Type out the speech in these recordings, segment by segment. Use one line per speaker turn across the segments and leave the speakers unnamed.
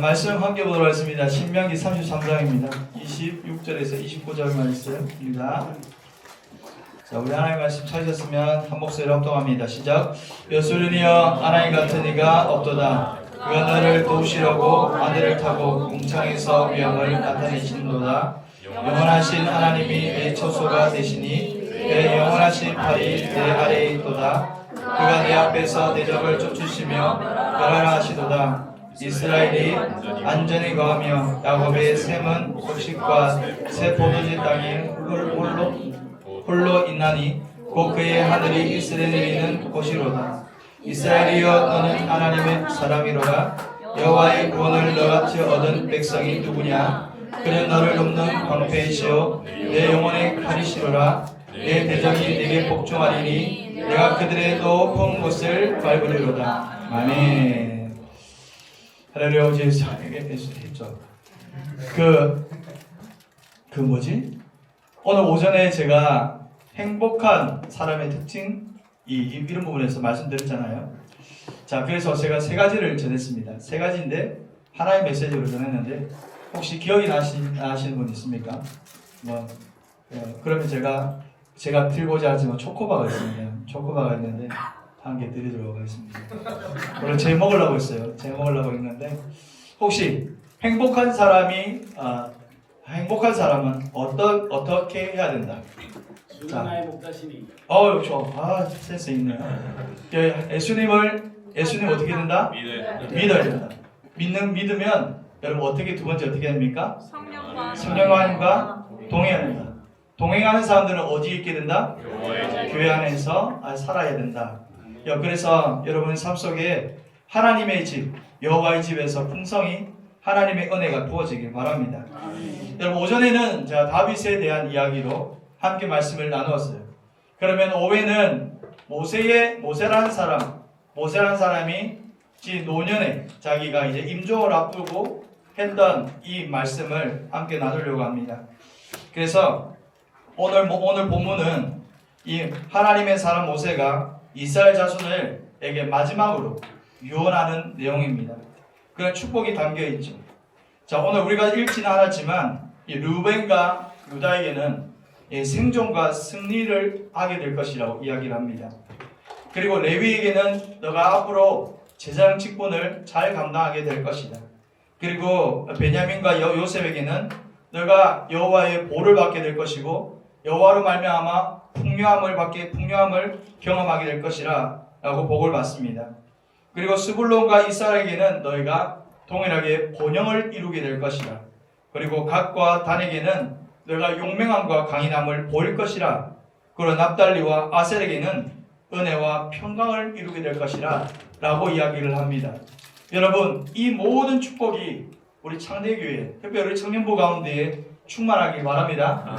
말씀 함께 보도록 하겠습니다. 신명기 33장입니다. 26절에서 29절 말씀입니다. 자, 우리 하나님 말씀 찾으셨으면 한 목소리로 합동합니다. 시작. 여수르니여 하나님 같은 이가 없도다. 그가 너를 도우시려고 하늘을 타고 궁창에서 위엄을 나타내시는도다. 영원하신 하나님이 내 처소가 되시니 내 영원하신 팔이 내 아래에 있도다. 그가 내 앞에서 내 적을 쫓으시며 멸하라 하시도다. 이스라엘이 안전히 거하며 야곱의 샘은 곡식과 새 포도주 땅에 홀로 있나니 곧 그의 하늘이 이스라엘에 내리는 곳이로다. 이스라엘이여 너는 하나님의 사람이로라. 여호와의 구원을 너같이 얻은 백성이 누구냐? 그는 너를 돕는 방패이시오 내 영혼의 칼이시로라. 내 대적이 내게 복종하리니 내가 그들의 높은 곳을 밟으리로다. 아멘. 할렐루야. 어제 했죠. 오늘 오전에 제가 행복한 사람의 특징 이런 부분에서 말씀드렸잖아요. 자, 그래서 제가 세 가지를 전했습니다. 세 가지인데 하나의 메시지로 전했는데 혹시 기억이 나시는 분 있습니까? 그러면 제가 들고자 하지만 초코바가 있습니다. 초코바가 있는데 한 개 드리도록 하겠습니다. 원래 제 먹으려고 했어요. 제 먹으려고 했는데 혹시 행복한 사람은 어떻게 해야 된다?
나의 목자시니.
좋아. 센스 있네요. 예수님 어떻게 된다? 믿어야 된다. 믿으면 여러분 두 번째 어떻게 됩니까? 성령과 동행해야 된다. 동행하는 사람들은 어디에 있게 된다? 교회 안에서 살아야 된다. 그래서 여러분 삶 속에 하나님의 집, 여호와의 집에서 풍성히 하나님의 은혜가 부어지길 바랍니다. 여러분 오전에는 제가 다윗에 대한 이야기로 함께 말씀을 나누었어요. 그러면 오후에는 모세라는 사람이 노년에 자기가 이제 임종을 앞두고 했던 이 말씀을 함께 나누려고 합니다. 그래서 오늘 본문은 이 하나님의 사람 모세가 이스라엘 자손에게 마지막으로 유언하는 내용입니다. 그런 축복이 담겨 있죠. 자, 오늘 우리가 읽지는 않았지만 르우벤과 유다에게는 생존과 승리를 하게 될 것이라고 이야기를 합니다. 그리고 레위에게는 너가 앞으로 제사장 직분을 잘 감당하게 될 것이다. 그리고 베냐민과 요셉에게는 너가 여호와의 보를 받게 될 것이고 여호와로 말미암아 풍요함을 경험하게 될 것이라 라고 복을 받습니다. 그리고 스불론과 이사라에게는 너희가 동일하게 번영을 이루게 될 것이라. 그리고 갓과 단에게는 너희가 용맹함과 강인함을 보일 것이라. 그리고 납달리와 아셀에게는 은혜와 평강을 이루게 될 것이라 라고 이야기를 합니다. 여러분 이 모든 축복이 우리 창대교회 특별히 청년부 가운데에 충만하길 바랍니다.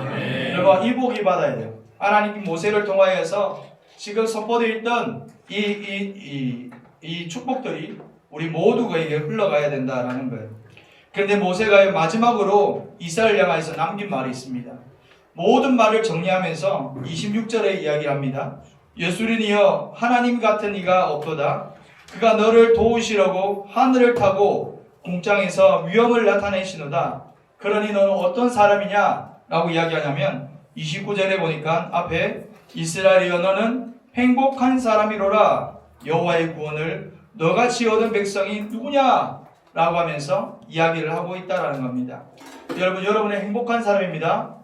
여러분 이 복이 받아야 돼요. 하나님이 모세를 통하여서 지금 선포되어 있던 이 축복들이 우리 모두에게 흘러가야 된다라는 거예요. 그런데 모세가 마지막으로 이스라엘 향해서 남긴 말이 있습니다. 모든 말을 정리하면서 26절에 이야기합니다. 예수리니여 하나님 같은 이가 없도다. 그가 너를 도우시려고 하늘을 타고 궁창에서 위엄을 나타내시노다. 그러니 너는 어떤 사람이냐? 라고 이야기하냐면 29절에 보니까 앞에 이스라엘이여 너는 행복한 사람이로라. 여호와의 구원을 너같이 얻은 백성이 누구냐? 라고 하면서 이야기를 하고 있다라는 겁니다. 여러분은 행복한 사람입니다.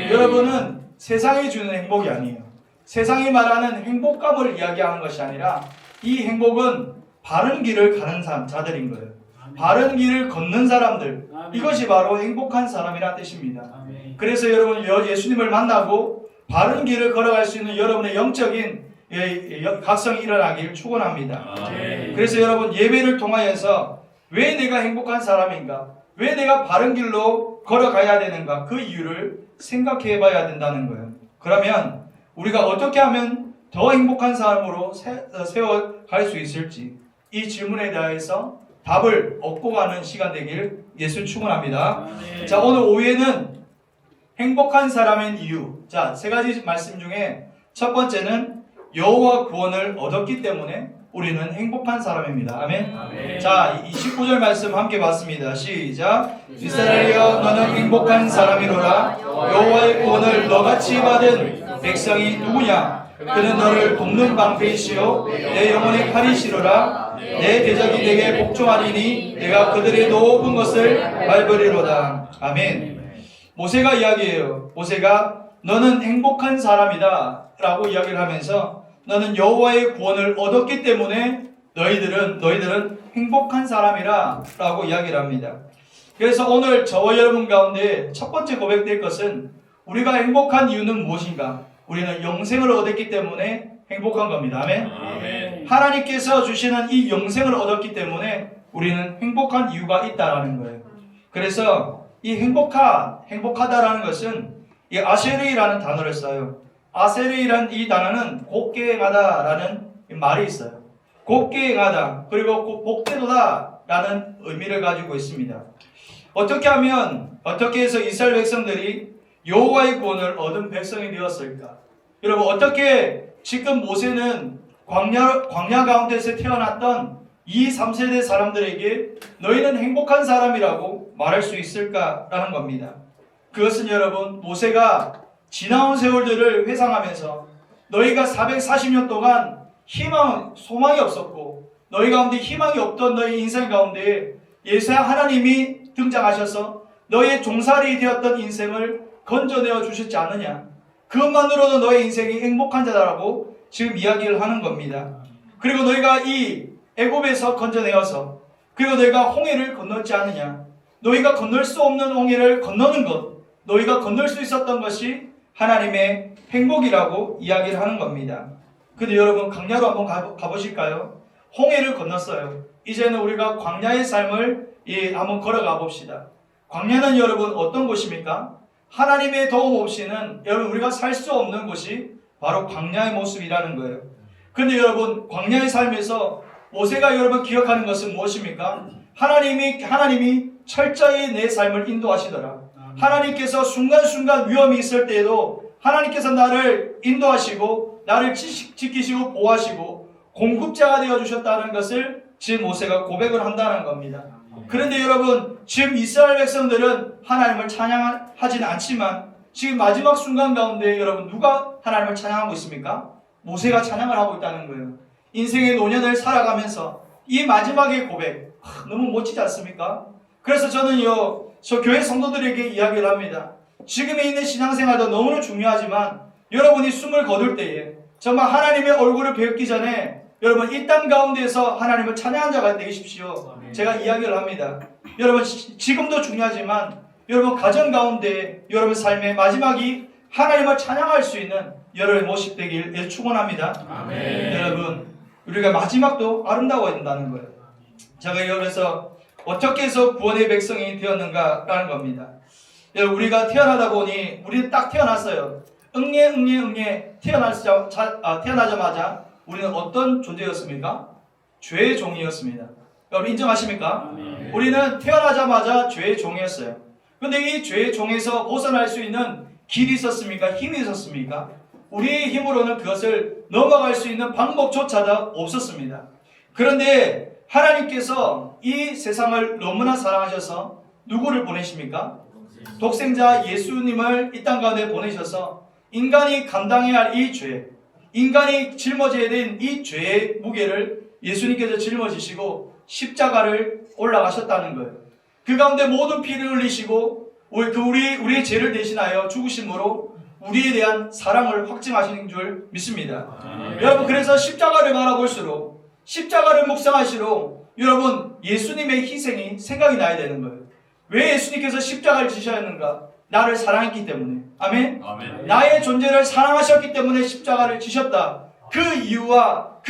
여러분은 세상이 주는 행복이 아니에요. 세상이 말하는 행복감을 이야기하는 것이 아니라 이 행복은 바른 길을 가는 자들인 거예요. 바른 길을 걷는 사람들, 이것이 바로 행복한 사람이라는 뜻입니다. 그래서 여러분 예수님을 만나고 바른 길을 걸어갈 수 있는 여러분의 영적인 각성이 일어나길 축원합니다. 그래서 여러분 예배를 통하여서 왜 내가 행복한 사람인가, 왜 내가 바른 길로 걸어가야 되는가, 그 이유를 생각해 봐야 된다는 거예요. 그러면 우리가 어떻게 하면 더 행복한 사람으로 세워갈 수 있을지 이 질문에 대해서 답을 얻고 가는 시간 되길 예수 축원합니다. 자, 오늘 오후에는 행복한 사람인 이유. 자, 세 가지 말씀 중에 첫 번째는 여호와 구원을 얻었기 때문에 우리는 행복한 사람입니다. 아멘.
아멘.
자, 29절 말씀 함께 봤습니다. 시작. 이스라엘여 너는 행복한 사람이로라. 여호와의 구원을 너같이 받은 백성이 누구냐? 그는 너를 돕는 방패이시요 내 영혼의 팔이시로라. 내 대적이 내게 복종하리니 내가 그들의 높은 것을 밟으리로다. 아멘. 모세가 이야기해요. 모세가 너는 행복한 사람이다 라고 이야기를 하면서 너는 여호와의 구원을 얻었기 때문에 너희들은 행복한 사람이라 라고 이야기를 합니다. 그래서 오늘 저와 여러분 가운데 첫 번째 고백될 것은 우리가 행복한 이유는 무엇인가? 우리는 영생을 얻었기 때문에 행복한 겁니다. 아멘.
아멘.
하나님께서 주시는 이 영생을 얻었기 때문에 우리는 행복한 이유가 있다라는 거예요. 그래서 이 행복하다라는 것은 이 아세르이라는 단어를 써요. 아세르이라는 이 단어는 곱게 행하다라는 말이 있어요. 곱게 행하다 그리고 복되도다라는 의미를 가지고 있습니다. 어떻게 해서 이스라엘 백성들이 여호와의 구원을 얻은 백성이 되었을까? 여러분 어떻게 지금 모세는 광야 가운데서 태어났던 이 3세대 사람들에게 너희는 행복한 사람이라고 말할 수 있을까라는 겁니다. 그것은 여러분 모세가 지나온 세월들을 회상하면서 너희가 440년 동안 소망이 없었고 너희 가운데 희망이 없던 너희 인생 가운데 예수야 하나님이 등장하셔서 너희의 종살이 되었던 인생을 건져내어 주셨지 않느냐. 그것만으로도 너의 인생이 행복한 자다라고 지금 이야기를 하는 겁니다. 그리고 너희가 이 애굽에서 건져내어서 그리고 너희가 홍해를 건넜지 않느냐. 너희가 건널 수 없는 홍해를 건너는 것, 너희가 건널 수 있었던 것이 하나님의 행복이라고 이야기를 하는 겁니다. 근데 여러분 광야로 한번 가보실까요? 홍해를 건넜어요. 이제는 우리가 광야의 삶을 한번 걸어가 봅시다. 광야는 여러분 어떤 곳입니까? 하나님의 도움 없이는 여러분 우리가 살 수 없는 곳이 바로 광야의 모습이라는 거예요. 그런데 여러분 광야의 삶에서 모세가 여러분 기억하는 것은 무엇입니까? 하나님이 철저히 내 삶을 인도하시더라. 하나님께서 순간순간 위험이 있을 때에도 하나님께서 나를 인도하시고 나를 지키시고 보호하시고 공급자가 되어주셨다는 것을 지금 모세가 고백을 한다는 겁니다. 그런데 여러분 지금 이스라엘 백성들은 하나님을 찬양하지는 않지만 지금 마지막 순간 가운데 여러분 누가 하나님을 찬양하고 있습니까? 모세가 찬양을 하고 있다는 거예요. 인생의 노년을 살아가면서 이 마지막의 고백 너무 멋지지 않습니까? 그래서 저는요 저 교회 성도들에게 이야기를 합니다. 지금에 있는 신앙생활도 너무나 중요하지만 여러분이 숨을 거둘 때에 정말 하나님의 얼굴을 뵙기 전에 여러분 이 땅 가운데에서 하나님을 찬양한 자가 되십시오. 제가 이야기를 합니다. 여러분 지금도 중요하지만 여러분 가정 가운데 여러분 삶의 마지막이 하나님을 찬양할 수 있는 여러분의 모습 되길 축원합니다.
아멘.
여러분 우리가 마지막도 아름다워야 된다는 거예요. 제가 여기서 어떻게 해서 구원의 백성이 되었는가라는 겁니다. 여러분 우리가 태어나다 보니 우리는 딱 태어났어요. 응애 태어나자마자 우리는 어떤 존재였습니까? 죄의 종이었습니다. 여러분 인정하십니까? 우리는 태어나자마자 죄의 종이었어요. 그런데 이 죄의 종에서 벗어날 수 있는 길이 있었습니까? 힘이 있었습니까? 우리의 힘으로는 그것을 넘어갈 수 있는 방법조차도 없었습니다. 그런데 하나님께서 이 세상을 너무나 사랑하셔서 누구를 보내십니까? 독생자 예수님을 이 땅 가운데 보내셔서 인간이 감당해야 할 이 죄, 인간이 짊어져야 된 이 죄의 무게를 예수님께서 짊어지시고 십자가를 올라가셨다는 거예요. 그 가운데 모든 피를 흘리시고 우리의 죄를 대신하여 죽으심으로 우리에 대한 사랑을 확증하시는 줄 믿습니다. 여러분 그래서 십자가를 바라볼수록 십자가를 묵상하시록 여러분 예수님의 희생이 생각이 나야 되는 거예요. 왜 예수님께서 십자가를 지셨는가? 나를 사랑했기 때문에. 아멘?
아멘.
나의 존재를 사랑하셨기 때문에 십자가를 지셨다. 그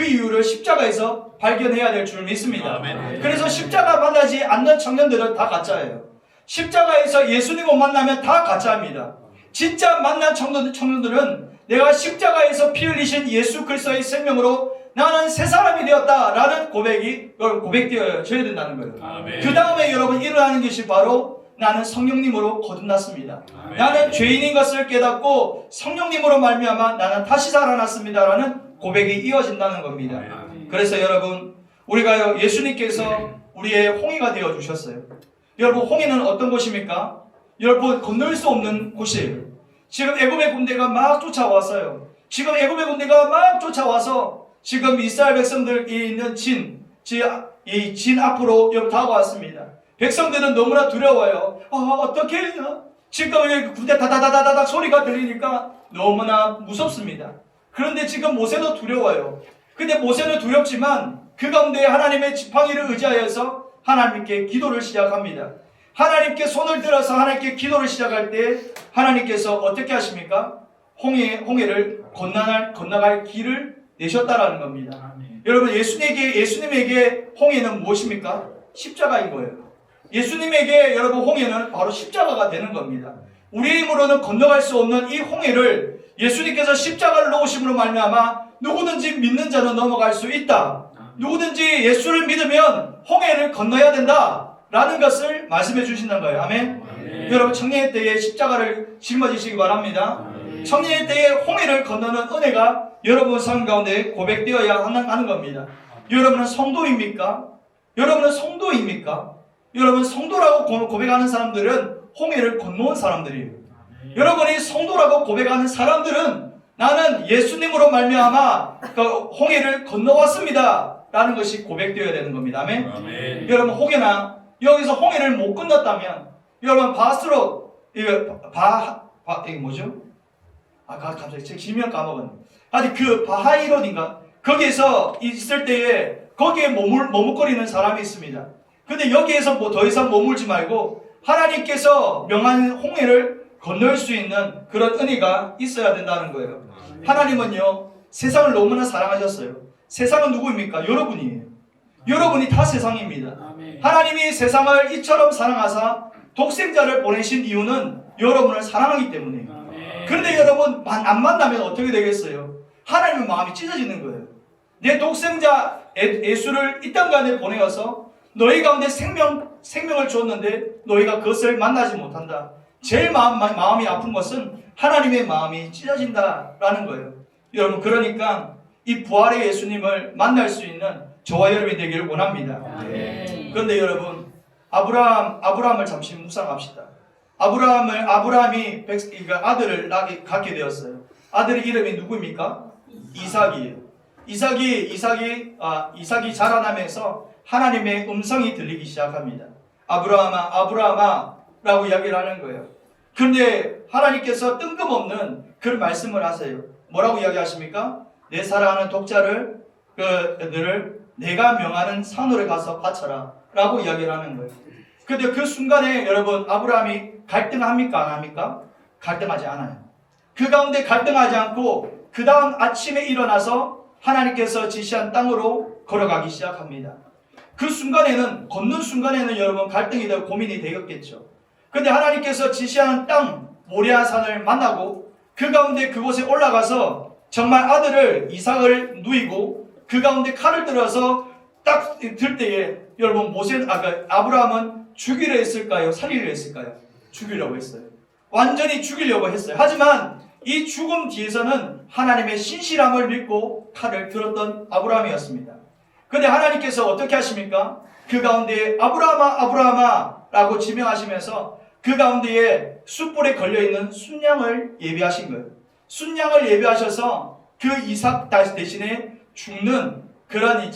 이유를 십자가에서 발견해야 될 줄 믿습니다.
아멘.
그래서 십자가 만나지 않는 청년들은 다 가짜예요. 십자가에서 예수님을 만나면 다 가짜입니다. 진짜 만난 청년들은 내가 십자가에서 피 흘리신 예수 그리스도의 생명으로 나는 새 사람이 되었다라는 고백이 여러분 고백되어져야 된다는 거예요.
아멘.
그 다음에 여러분 일어나는 것이 바로 나는 성령님으로 거듭났습니다.
아멘.
나는 죄인인 것을 깨닫고 성령님으로 말미암아 나는 다시 살아났습니다라는 고백이 이어진다는 겁니다.
아멘.
그래서 여러분 우리가 예수님께서 우리의 홍해가 되어 주셨어요. 여러분 홍해는 어떤 곳입니까? 여러분 건널 수 없는 곳이에요. 지금 애굽의 군대가 막 쫓아왔어요. 지금 애굽의 군대가 막 쫓아와서 지금 이스라엘 백성들이 있는 이 진 앞으로 다가왔습니다. 백성들은 너무나 두려워요. 어떻게 해야? 지금 군대 다다다다닥 소리가 들리니까 너무나 무섭습니다. 그런데 지금 모세도 두려워요. 근데 모세는 두렵지만 그 가운데 하나님의 지팡이를 의지하여서 하나님께 기도를 시작합니다. 하나님께 손을 들어서 하나님께 기도를 시작할 때 하나님께서 어떻게 하십니까? 홍해를 건너갈 길을 내셨다라는 겁니다.
아멘.
여러분 예수님에게 홍해는 무엇입니까? 십자가인 거예요. 예수님에게 여러분 홍해는 바로 십자가가 되는 겁니다. 우리의 힘으로는 건너갈 수 없는 이 홍해를 예수님께서 십자가를 놓으심으로 말미암아 누구든지 믿는 자는 넘어갈 수 있다. 누구든지 예수를 믿으면 홍해를 건너야 된다 라는 것을 말씀해 주신다는 거예요. 아멘.
아멘.
여러분 청년의 때에 십자가를 짊어지시기 바랍니다. 청년의 때에 홍해를 건너는 은혜가 여러분 삶 가운데 고백되어야 하는 겁니다. 여러분은 성도입니까? 여러분은 성도입니까? 여러분 성도라고 고백하는 사람들은 홍해를 건너온 사람들이에요. 여러분이 성도라고 고백하는 사람들은 나는 예수님으로 말미암아 그 홍해를 건너왔습니다 라는 것이 고백되어야 되는 겁니다. 아멘.
아멘.
여러분 혹여나 여기서 홍해를 못 건넜다면 여러분 이게 뭐죠? 갑자기 제 지명 까먹었네. 아직 그 바하이론인가? 거기에서 있을 때에 거기에 머뭇거리는 사람이 있습니다. 근데 여기에서 뭐 더 이상 머물지 말고 하나님께서 명한 홍해를 건널 수 있는 그런 은혜가 있어야 된다는 거예요. 하나님은요 세상을 너무나 사랑하셨어요. 세상은 누구입니까? 여러분이에요. 여러분이 다 세상입니다.
아멘.
하나님이 세상을 이처럼 사랑하사 독생자를 보내신 이유는 여러분을 사랑하기 때문이에요.
아멘.
그런데 여러분 안 만나면 어떻게 되겠어요? 하나님의 마음이 찢어지는 거예요. 내 독생자 예수를 이 땅 가운데 보내어서 너희 가운데 생명을 줬는데 너희가 그것을 만나지 못한다. 제일 마음이 아픈 것은 하나님의 마음이 찢어진다라는 거예요. 여러분 그러니까 이 부활의 예수님을 만날 수 있는 저와 여러분이 되기를 원합니다.
아멘.
그런데 여러분 아브라함을 잠시 묵상합시다. 아브라함이 아들을 갖게 되었어요. 아들의 이름이 누구입니까? 이삭이에요. 이삭이 자라나면서 하나님의 음성이 들리기 시작합니다. 아브라함아 라고 이야기를 하는 거예요. 그런데 하나님께서 뜬금없는 그런 말씀을 하세요. 뭐라고 이야기하십니까? 내 사랑하는 독자를 그들을 내가 명하는 산으로 가서 바쳐라 라고 이야기를 하는 거예요. 그런데 그 순간에 여러분 아브라함이 갈등합니까? 안 합니까? 갈등하지 않아요. 그 가운데 갈등하지 않고 그 다음 아침에 일어나서 하나님께서 지시한 땅으로 걸어가기 시작합니다. 그 순간에는 걷는 순간에는 여러분 갈등이 되고 고민이 되었겠죠. 그런데 하나님께서 지시한 땅 모리아산을 만나고 그 가운데 그곳에 올라가서 정말 아들을 이삭을 누이고 그 가운데 칼을 들어서 딱 들 때에 여러분 아브라함은 죽이려 했을까요? 살리려 했을까요? 죽이려고 했어요. 완전히 죽이려고 했어요. 하지만 이 죽음 뒤에서는 하나님의 신실함을 믿고 칼을 들었던 아브라함이었습니다. 그런데 하나님께서 어떻게 하십니까? 그 가운데 아브라함아 라고 지명하시면서 그 가운데에 숯불에 걸려있는 순양을 예비하신 거예요. 순양을 예비하셔서 그 이삭 대신에 죽는 그런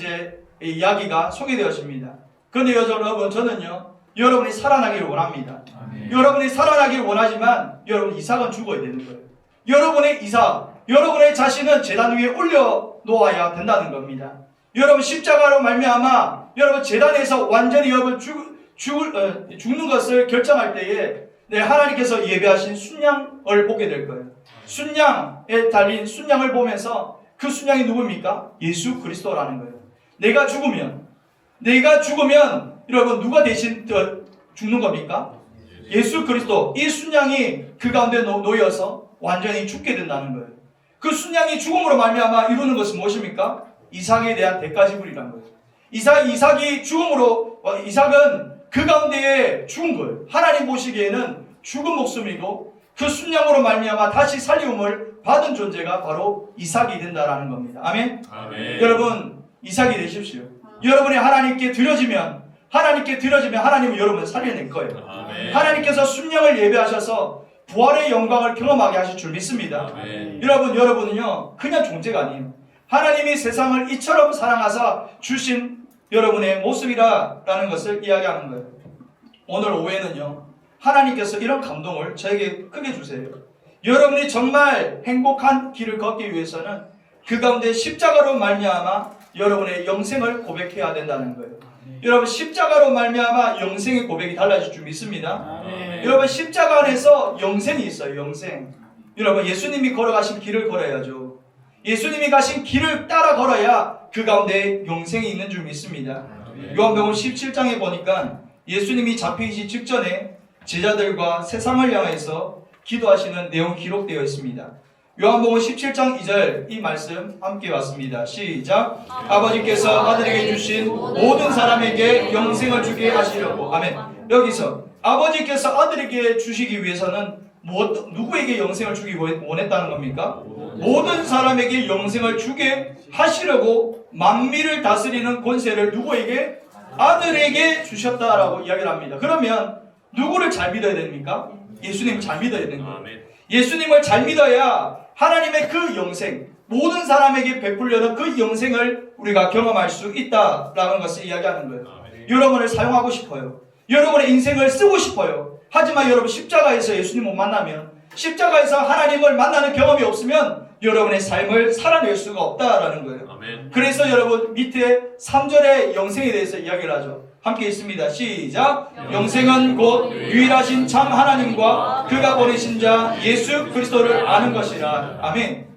이야기가 소개되었습니다. 그런데 여러분 저는요 여러분이 살아나기를 원합니다.
아멘.
여러분이 살아나기를 원하지만 여러분 이삭은 죽어야 되는 거예요. 여러분의 자신은 제단 위에 올려놓아야 된다는 겁니다. 여러분 십자가로 말미암아 여러분 제단에서 완전히 여러분 죽는 것을 결정할 때에 하나님께서 예배하신 순양을 보게 될 거예요. 순양에 달린 순양을 보면서 그 순양이 누굽니까? 예수 그리스도라는 거예요. 내가 죽으면 여러분 누가 대신 죽는 겁니까? 예수 그리스도. 이 순양이 그 가운데 놓여서 완전히 죽게 된다는 거예요. 그 순양이 죽음으로 말미암아 이루는 것은 무엇입니까? 이삭에 대한 대가 지불이라는 거예요. 이삭은 그 가운데에 죽은 거예요. 하나님 보시기에는 죽은 목숨이고 그 순양으로 말미암아 다시 살리움을 받은 존재가 바로 이삭이 된다라는 겁니다. 아멘.
아멘.
여러분 이삭이 되십시오. 여러분이 하나님께 드려지면 하나님은 여러분을 살려낼 거예요. 하나님께서 순영을 예배하셔서 부활의 영광을 경험하게 하실 줄 믿습니다. 여러분은요 그냥 존재가 아니에요. 하나님이 세상을 이처럼 사랑하사 주신 여러분의 모습이라는 것을 이야기하는 거예요. 오늘 오후에는요 하나님께서 이런 감동을 저에게 크게 주세요. 여러분이 정말 행복한 길을 걷기 위해서는 그 가운데 십자가로 말미암아 여러분의 영생을 고백해야 된다는 거예요. 여러분 십자가로 말미암아 영생의 고백이 달라질 줄 믿습니다. 여러분 십자가 안에서 영생이 있어요. 영생. 여러분 예수님이 걸어가신 길을 걸어야죠. 예수님이 가신 길을 따라 걸어야 그 가운데 영생이 있는 줄 믿습니다. 요한복음 17장에 보니까 예수님이 잡히기 직전에 제자들과 세상을 향해서 기도하시는 내용이 기록되어 있습니다. 요한복음 17장 2절 이 말씀 함께 왔습니다. 시작. 아버지께서 아들에게 주신 모든 사람에게 영생을 주게 하시려고. 아멘. 여기서 아버지께서 아들에게 주시기 위해서는 누구에게 영생을 주기 원했다는 겁니까? 모든 사람에게 영생을 주게 하시려고 만민을 다스리는 권세를 누구에게? 아들에게 주셨다라고 이야기를 합니다. 그러면 누구를 잘 믿어야 됩니까? 예수님을 잘 믿어야 되는 거예요. 예수님을 잘 믿어야 하나님의 그 영생, 모든 사람에게 베풀려는 그 영생을 우리가 경험할 수 있다라는 것을 이야기하는 거예요. 여러분을 사용하고 싶어요. 여러분의 인생을 쓰고 싶어요. 하지만 여러분 십자가에서 예수님 못 만나면, 십자가에서 하나님을 만나는 경험이 없으면 여러분의 삶을 살아낼 수가 없다라는 거예요. 그래서 여러분 밑에 3절의 영생에 대해서 이야기를 하죠. 함께 있습니다. 시작. 영생은 곧 유일하신 참 하나님과 그가 보내신 자 예수 그리스도를 아는 것이라. 아멘.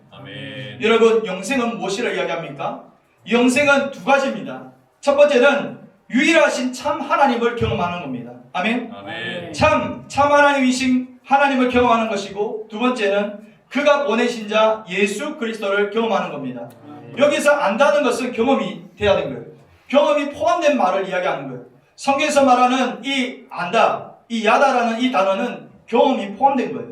여러분 영생은 무엇이라 이야기합니까? 영생은 두 가지입니다. 첫 번째는 유일하신 참 하나님을 경험하는 겁니다. 아멘. 참 하나님이신 하나님을 경험하는 것이고, 두 번째는 그가 보내신 자 예수 그리스도를 경험하는 겁니다. 여기서 안다는 것은 경험이 돼야 되는 거예요. 경험이 포함된 말을 이야기하는 거예요. 성경에서 말하는 이 안다, 이 야다라는 이 단어는 경험이 포함된 거예요.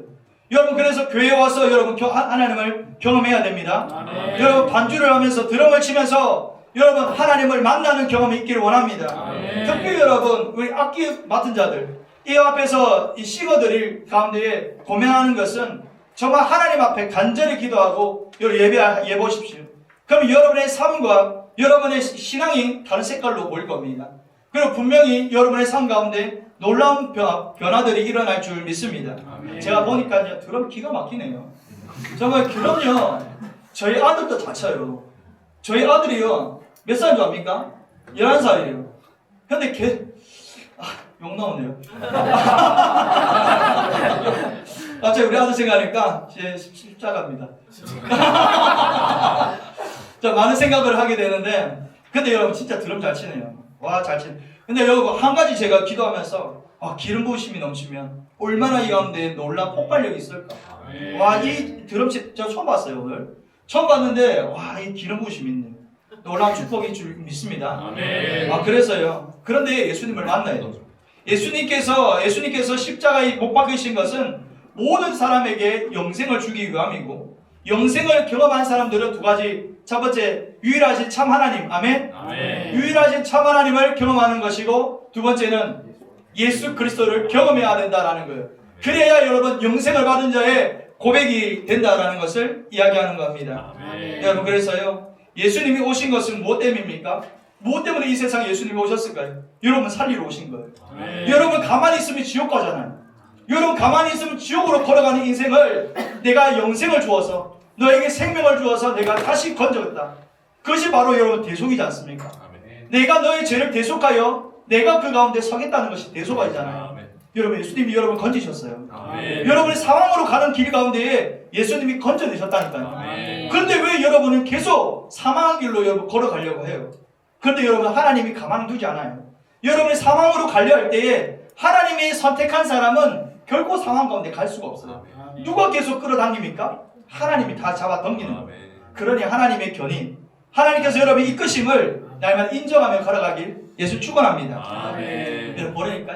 여러분 그래서 교회에 와서 여러분 하나님을 경험해야 됩니다. 여러분 반주를 하면서 드럼을 치면서 여러분 하나님을 만나는 경험이 있기를 원합니다. 특히 여러분 우리 악기 맡은 자들 이 앞에서 이 식어드릴 가운데에 고민하는 것은 정말 하나님 앞에 간절히 기도하고 예배 보십시오. 그럼 여러분의 삶과 여러분의 신앙이 다른 색깔로 보일 겁니다. 그리고 분명히 여러분의 삶 가운데 놀라운 변화들이 일어날 줄 믿습니다. 제가 보니까 이제 드럼 기가 막히네요. 정말 드럼요 저희 아들도 잘 쳐요. 저희 아들이요 몇 살인 줄 압니까? 11살이에요. 근데 욕 나오네요. 갑자기 우리 아들 생각하니까 제 십자가입니다. 자, 많은 생각을 하게 되는데, 근데 여러분 진짜 드럼 잘 치네요. 와, 잘 치네. 근데 여러분 한 가지 제가 기도하면서 기름 부으심이 넘치면 얼마나 이 가운데 놀라운 폭발력이 있을까. 와, 이 드럼 저 처음 봤어요 오늘. 처음 봤는데 와, 이 기름 부으심이 있네. 놀라운 축복이 줄 믿습니다. 그래서요. 그런데 예수님을 만나야 돼요. 예수님께서 십자가에 못 박히신 것은 모든 사람에게 영생을 주기 위함이고, 영생을 경험한 사람들은 두 가지. 첫 번째, 유일하신 참 하나님. 아멘. 유일하신 참 하나님을 경험하는 것이고, 두 번째는 예수 그리스도를 경험해야 된다라는 거예요. 그래야 여러분 영생을 받은 자의 고백이 된다라는 것을 이야기하는 겁니다. 여러분 그래서요, 예수님이 오신 것은 무엇 때문입니까? 무엇 때문에 이 세상에 예수님이 오셨을까요? 여러분 살리러 오신 거예요. 여러분 가만히 있으면 지옥 가잖아요. 여러분 가만히 있으면 지옥으로 걸어가는 인생을 내가 영생을 주어서 너에게 생명을 주어서 내가 다시 건져겠다. 그것이 바로 여러분 대속이지 않습니까? 내가 너의 죄를 대속하여 내가 그 가운데 서겠다는 것이 대속이잖아요. 여러분 예수님이 여러분 건지셨어요. 여러분의 상황으로 가는 길 가운데에 예수님이 건져내셨다니까요. 그런데 왜 여러분은 계속 사망의 길로 여러분 걸어가려고 해요? 그런데 여러분 하나님이 가만히 두지 않아요. 여러분이 사망으로 가려 할 때에 하나님이 선택한 사람은 결코 상황 가운데 갈 수가 없어요. 누가 계속 끌어당깁니까? 하나님이 다 잡아 당기는 거예요. 그러니 하나님의 견인, 하나님께서 여러분의 이끄심을 날마다 인정하며 걸어가길 예수 축원합니다. 여러분 보니까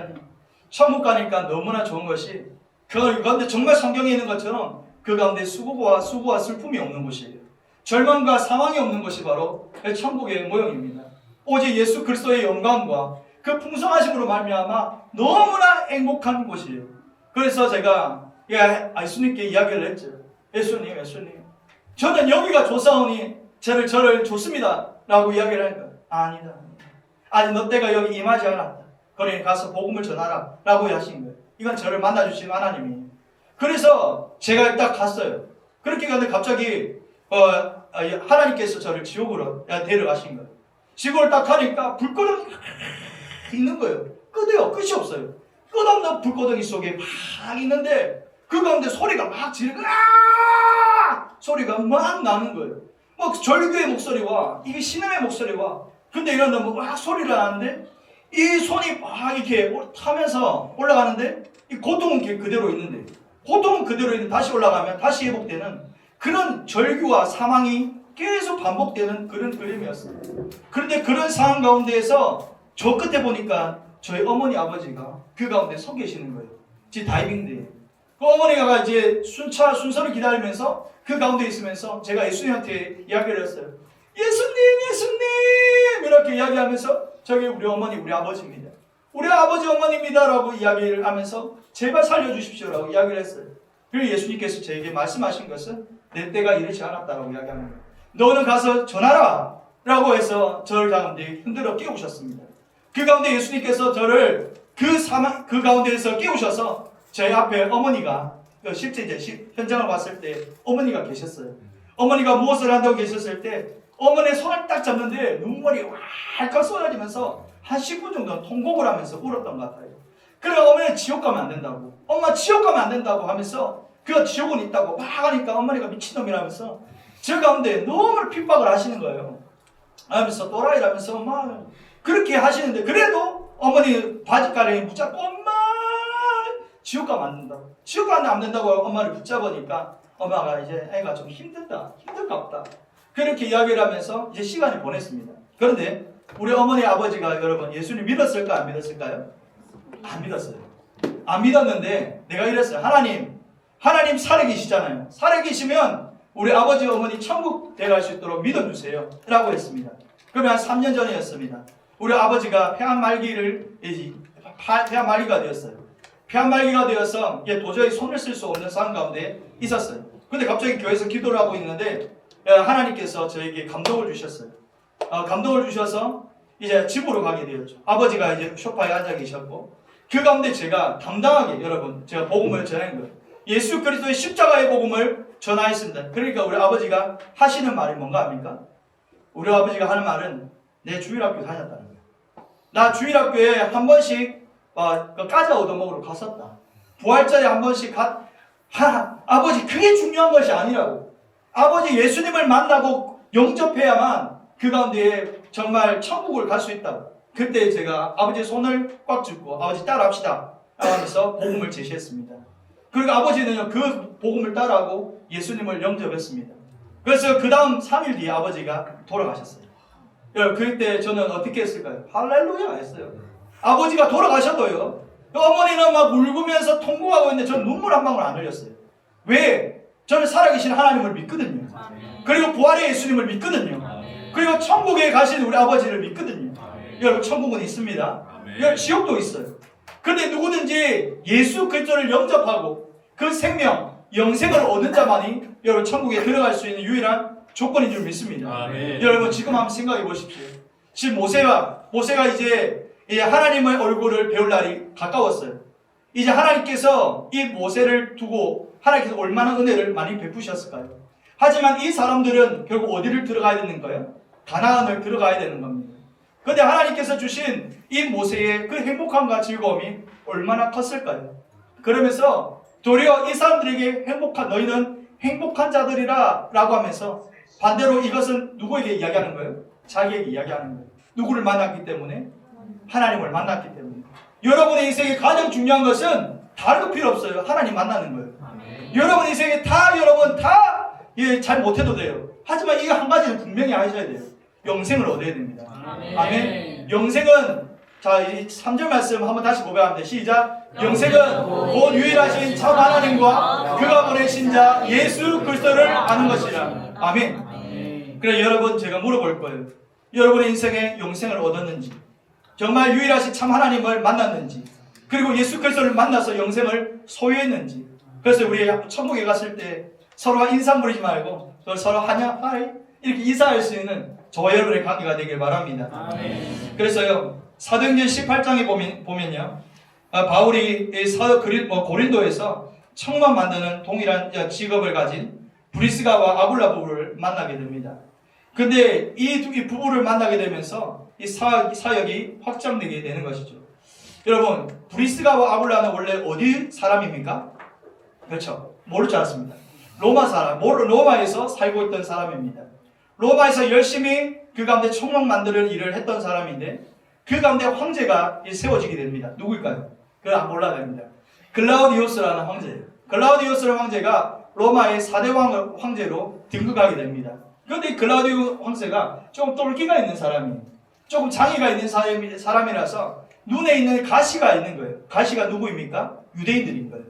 천국 가니까 너무나 좋은 것이 그런데 정말 성경에 있는 것처럼 그 가운데 수고와 슬픔이 없는 곳이에요. 절망과 사망이 없는 것이 바로 천국의 모형입니다. 오직 예수 그리스도의 영광과 그 풍성하심으로 말미암아 너무나 행복한 곳이에요. 그래서 제가 예수님께 이야기를 했죠. 예수님, 저는 여기가 좋사오니 저를 좋습니다 라고 이야기를 하니까 아니다. 아직 너 때가 여기 임하지 않았다. 그러니 가서 복음을 전하라 라고 하신 거예요. 이건 저를 만나주신 하나님이에요. 그래서 제가 딱 갔어요. 그렇게 가는데 갑자기 하나님께서 저를 지옥으로 데려가신 거예요. 지옥을 딱 가니까 불꽃이 있는 거예요. 끝이 없어요. 끝없는 불꽃덩이 속에 막 있는데 그 가운데 소리가 막 지르고 소리가 막 나는 거예요. 뭐 절규의 목소리와 이게 신음의 목소리와 근데 이런 막 소리를 하는데 이 손이 막 이렇게 타면서 올라가는데 이 고통은 그대로 있는데 고통은 그대로 있는데 다시 올라가면 다시 회복되는 그런 절규와 사망이 계속 반복되는 그런 그림이었어요. 그런데 그런 상황 가운데에서 저 끝에 보니까 저희 어머니 아버지가 그 가운데 서 계시는 거예요. 제 다이빙대에. 그 어머니가 이제 순서를 기다리면서 그 가운데 있으면서 제가 예수님한테 이야기를 했어요. 예수님 이렇게 이야기하면서 저기 우리 어머니 우리 아버지입니다. 우리 아버지 어머니입니다 라고 이야기를 하면서 제발 살려주십시오 라고 이야기를 했어요. 그리고 예수님께서 저에게 말씀하신 것은 내 때가 이르지 않았다라고 이야기하는 거예요. 너는 가서 전하라 라고 해서 저를 가운데 흔들어 깨우셨습니다. 그 가운데 예수님께서 저를 그 가운데에서 깨우셔서 제 앞에 어머니가 실제 이제 현장을 봤을 때 어머니가 계셨어요. 어머니가 무엇을 한다고 계셨을 때 어머니의 손을 딱 잡는데 눈물이 왈칵 쏟아지면서 한 10분 정도 통곡을 하면서 울었던 것 같아요. 그래 어머니는 지옥 가면 안 된다고 엄마 지옥 가면 안 된다고 하면서 그 지옥은 있다고 막 하니까 어머니가 미친놈이라면서 저 가운데 너무 핍박을 하시는 거예요. 하면서 또라이라면서 막 그렇게 하시는데 그래도 어머니 바지가랑이 붙잡고 엄마 지옥 가면 안 된다고 지옥 가면 안 된다고 엄마를 붙잡으니까 엄마가 이제 애가 좀 힘든가 보다 그렇게 이야기를 하면서 이제 시간을 보냈습니다. 그런데 우리 어머니 아버지가 여러분 예수님 믿었을까 안 믿었을까요? 안 믿었어요. 안 믿었는데 내가 이랬어요. 하나님 살아계시잖아요. 살아계시면 우리 아버지 어머니 천국 들어갈 수 있도록 믿어주세요 라고 했습니다. 그러면 한 3년 전이었습니다. 우리 아버지가 폐암 말기가 되었어요. 폐암 말기가 되어서 도저히 손을 쓸 수 없는 상황 가운데 있었어요. 근데 갑자기 교회에서 기도를 하고 있는데 하나님께서 저에게 감동을 주셨어요. 감동을 주셔서 이제 집으로 가게 되었죠. 아버지가 이제 소파에 앉아 계셨고 그 가운데 제가 당당하게 여러분 제가 복음을 전한 거예요. 예수 그리스도의 십자가의 복음을 전하였습니다. 그러니까 우리 아버지가 하시는 말이 뭔가 합니까? 우리 아버지가 하는 말은 내 주일학교 다녔다는 거예요. 나 주일학교에 한 번씩 과자 얻어먹으러 갔었다. 부활절에 한 번씩 아버지 그게 중요한 것이 아니라고. 아버지 예수님을 만나고 영접해야만 그 가운데 정말 천국을 갈 수 있다고. 그때 제가 아버지의 손을 꽉 쥐고 아버지 따라합시다 하면서 복음을 제시했습니다. 그리고 아버지는 그 복음을 따라하고 예수님을 영접했습니다. 그래서 그 다음 3일 뒤에 아버지가 돌아가셨어요. 그때 저는 어떻게 했을까요? 할렐루야 했어요. 아버지가 돌아가셔도요. 어머니는 막 울고면서 통곡하고 있는데 저는 눈물 한 방울 안 흘렸어요. 왜? 저는 살아계신 하나님을 믿거든요. 그리고 부활의 예수님을 믿거든요. 그리고 천국에 가신 우리 아버지를 믿거든요. 여러분 천국은 있습니다. 여러분 지옥도 있어요. 그런데 누구든지 예수 그리스도를 영접하고 그 생명, 영생을 얻은 자만이 여러분 천국에 들어갈 수 있는 유일한 조건인 줄 믿습니다. 아멘. 여러분 지금 한번 생각해 보십시오. 지금 모세가 이제 하나님의 얼굴을 배울 날이 가까웠어요. 이제 하나님께서 이 모세를 두고 하나님께서 얼마나 은혜를 많이 베푸셨을까요? 하지만 이 사람들은 결국 어디를 들어가야 되는 거예요? 가나안을 들어가야 되는 겁니다. 그런데 하나님께서 주신 이 모세의 그 행복함과 즐거움이 얼마나 컸을까요? 그러면서 도리어 이 사람들에게 너희는 행복한 자들이라 라고 하면서 반대로 이것은 누구에게 이야기하는 거예요? 자기에게 이야기하는 거예요. 누구를 만났기 때문에? 하나님을 만났기 때문에. 여러분의 인생에 가장 중요한 것은 다른 거 필요 없어요. 하나님 만나는 거예요. 여러분 인생에 여러분 잘 못해도 돼요. 하지만 이거 한 가지는 분명히 아셔야 돼요. 영생을 얻어야 됩니다. 아멘. 영생은 자, 이 3절 말씀 한번 다시 고백합니다. 시작. 영생은 곧 유일하신 참 하나님과 그가 보내신 자 예수 그리스도를 아는 것이라. 아멘. 그래 여러분 제가 물어볼 거예요. 여러분의 인생에 영생을 얻었는지, 정말 유일하신 참 하나님을 만났는지, 그리고 예수 그리스도를 만나서 영생을 소유했는지. 그래서 우리 천국에 갔을 때 서로가 인사 부리지 말고 서로 하냐 하이 이렇게 인사할 수 있는 저와 여러분의 관계가 되길 바랍니다.
아멘.
그래서요 사도행전 18장에 보면요 바울이 고린도에서 청만 만드는 동일한 직업을 가진 브리스가와 아굴라 부부를 만나게 됩니다. 근데 이 부부를 만나게 되면서 이 사역이 확장되게 되는 것이죠. 여러분 브리스가와 아굴라는 원래 어디 사람입니까? 그렇죠. 모를 줄 알았습니다. 로마 사람, 로마에서 살고 있던 사람입니다. 로마에서 열심히 그 가운데 총막 만드는 일을 했던 사람인데 그 가운데 황제가 세워지게 됩니다. 누구일까요? 그걸 안 몰라야 됩니다. 글라우디우스라는 황제예요. 글라우디우스라는 황제가 로마의 4대 황제로 등극하게 됩니다. 그런데 글라우디우스 황제가 조금 똘끼가 있는 사람이에요. 조금 장애가 있는 사람이라서 눈에 있는 가시가 있는 거예요. 가시가 누구입니까? 유대인들인 거예요.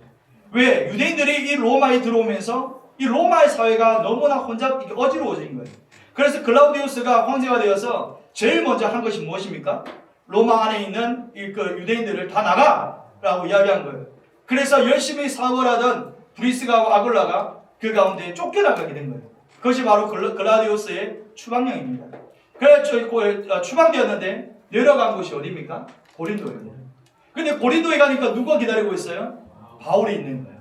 왜? 유대인들이 이 로마에 들어오면서 이 로마의 사회가 너무나 어지러워진 거예요. 그래서 글라우디우스가 황제가 되어서 제일 먼저 한 것이 무엇입니까? 로마 안에 있는 그 유대인들을 다 나가라고 이야기한 거예요. 그래서 열심히 사업을 하던 브리스가와 아굴라가 그 가운데 쫓겨나가게 된 거예요. 그것이 바로 글라우디우스의 추방령입니다. 그래서 추방되었는데 내려간 곳이 어디입니까? 고린도입니다. 근데 고린도에 가니까 누가 기다리고 있어요? 바울이 있는 거예요.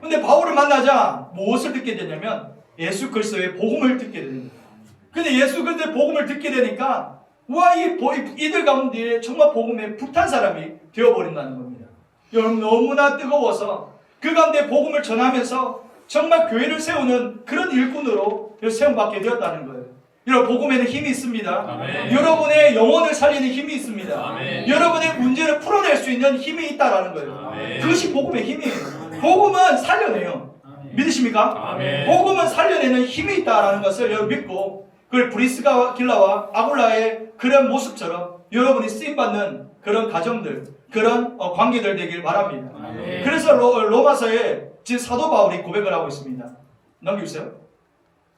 근데 바울을 만나자 무엇을 듣게 되냐면 예수 그리스도의 복음을 듣게 되는 거예요. 근데 예수 그리스도의 복음을 듣게 되니까 와, 이들 가운데 정말 복음에 불탄 사람이 되어버린다는 겁니다. 여러분 너무나 뜨거워서 그 가운데 복음을 전하면서 정말 교회를 세우는 그런 일꾼으로 세움받게 되었다는 거예요. 여러분 복음에는 힘이 있습니다.
아멘.
여러분의 영혼을 살리는 힘이 있습니다.
아멘.
여러분의 문제를 풀어낼 수 있는 힘이 있다라는 거예요.
아멘.
그것이 복음의 힘이에요. 복음은 살려내요.
아멘.
믿으십니까?
아멘.
복음은 살려내는 힘이 있다라는 것을 여러분 믿고 그걸 브리스가와 길라와 아굴라의 그런 모습처럼 여러분이 쓰임받는 그런 가정들, 그런 관계들 되길 바랍니다.
아멘.
그래서 로마서에 지금 사도 바울이 고백을 하고 있습니다. 넘겨주세요.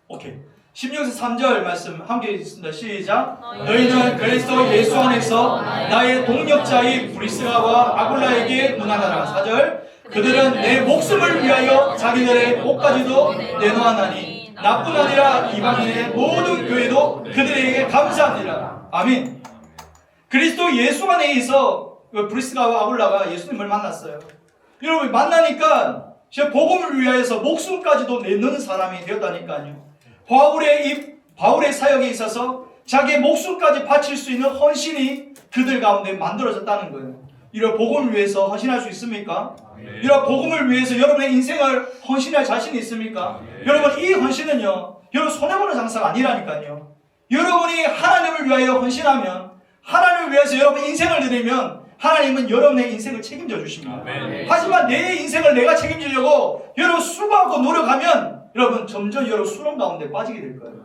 오케이. 16절 3절 말씀 함께 읽습니다. 시작. 너희는 그리스도 예수 안에서 나의 동력자인 브리스가와 아굴라에게 문안하라. 4절. 그들은 내 목숨을 위하여 자기들의 옷까지도 내놓았나니 나뿐 아니라 이방인의 모든 교회도 그들에게 감사하니라. 아멘. 그리스도 예수 안에 있어 브리스가와 아굴라가 예수님을 만났어요. 여러분 만나니까 복음을 위하여서 목숨까지도 내놓는 사람이 되었다니까요. 바울의 사역에 있어서 자기의 목숨까지 바칠 수 있는 헌신이 그들 가운데 만들어졌다는 거예요. 이런 복음을 위해서 헌신할 수 있습니까?
아멘.
이런 복음을 위해서 여러분의 인생을 헌신할 자신이 있습니까?
아멘.
여러분 이 헌신은요 여러분 손해보는 장사가 아니라니까요. 여러분이 하나님을 위하여 헌신하면 하나님을 위해서 여러분 인생을 드리면 하나님은 여러분의 인생을 책임져 주십니다.
아멘.
하지만 내 인생을 내가 책임지려고 여러분 수고하고 노력하면 여러분 점점 여러분 수렁 가운데 빠지게 될 거예요.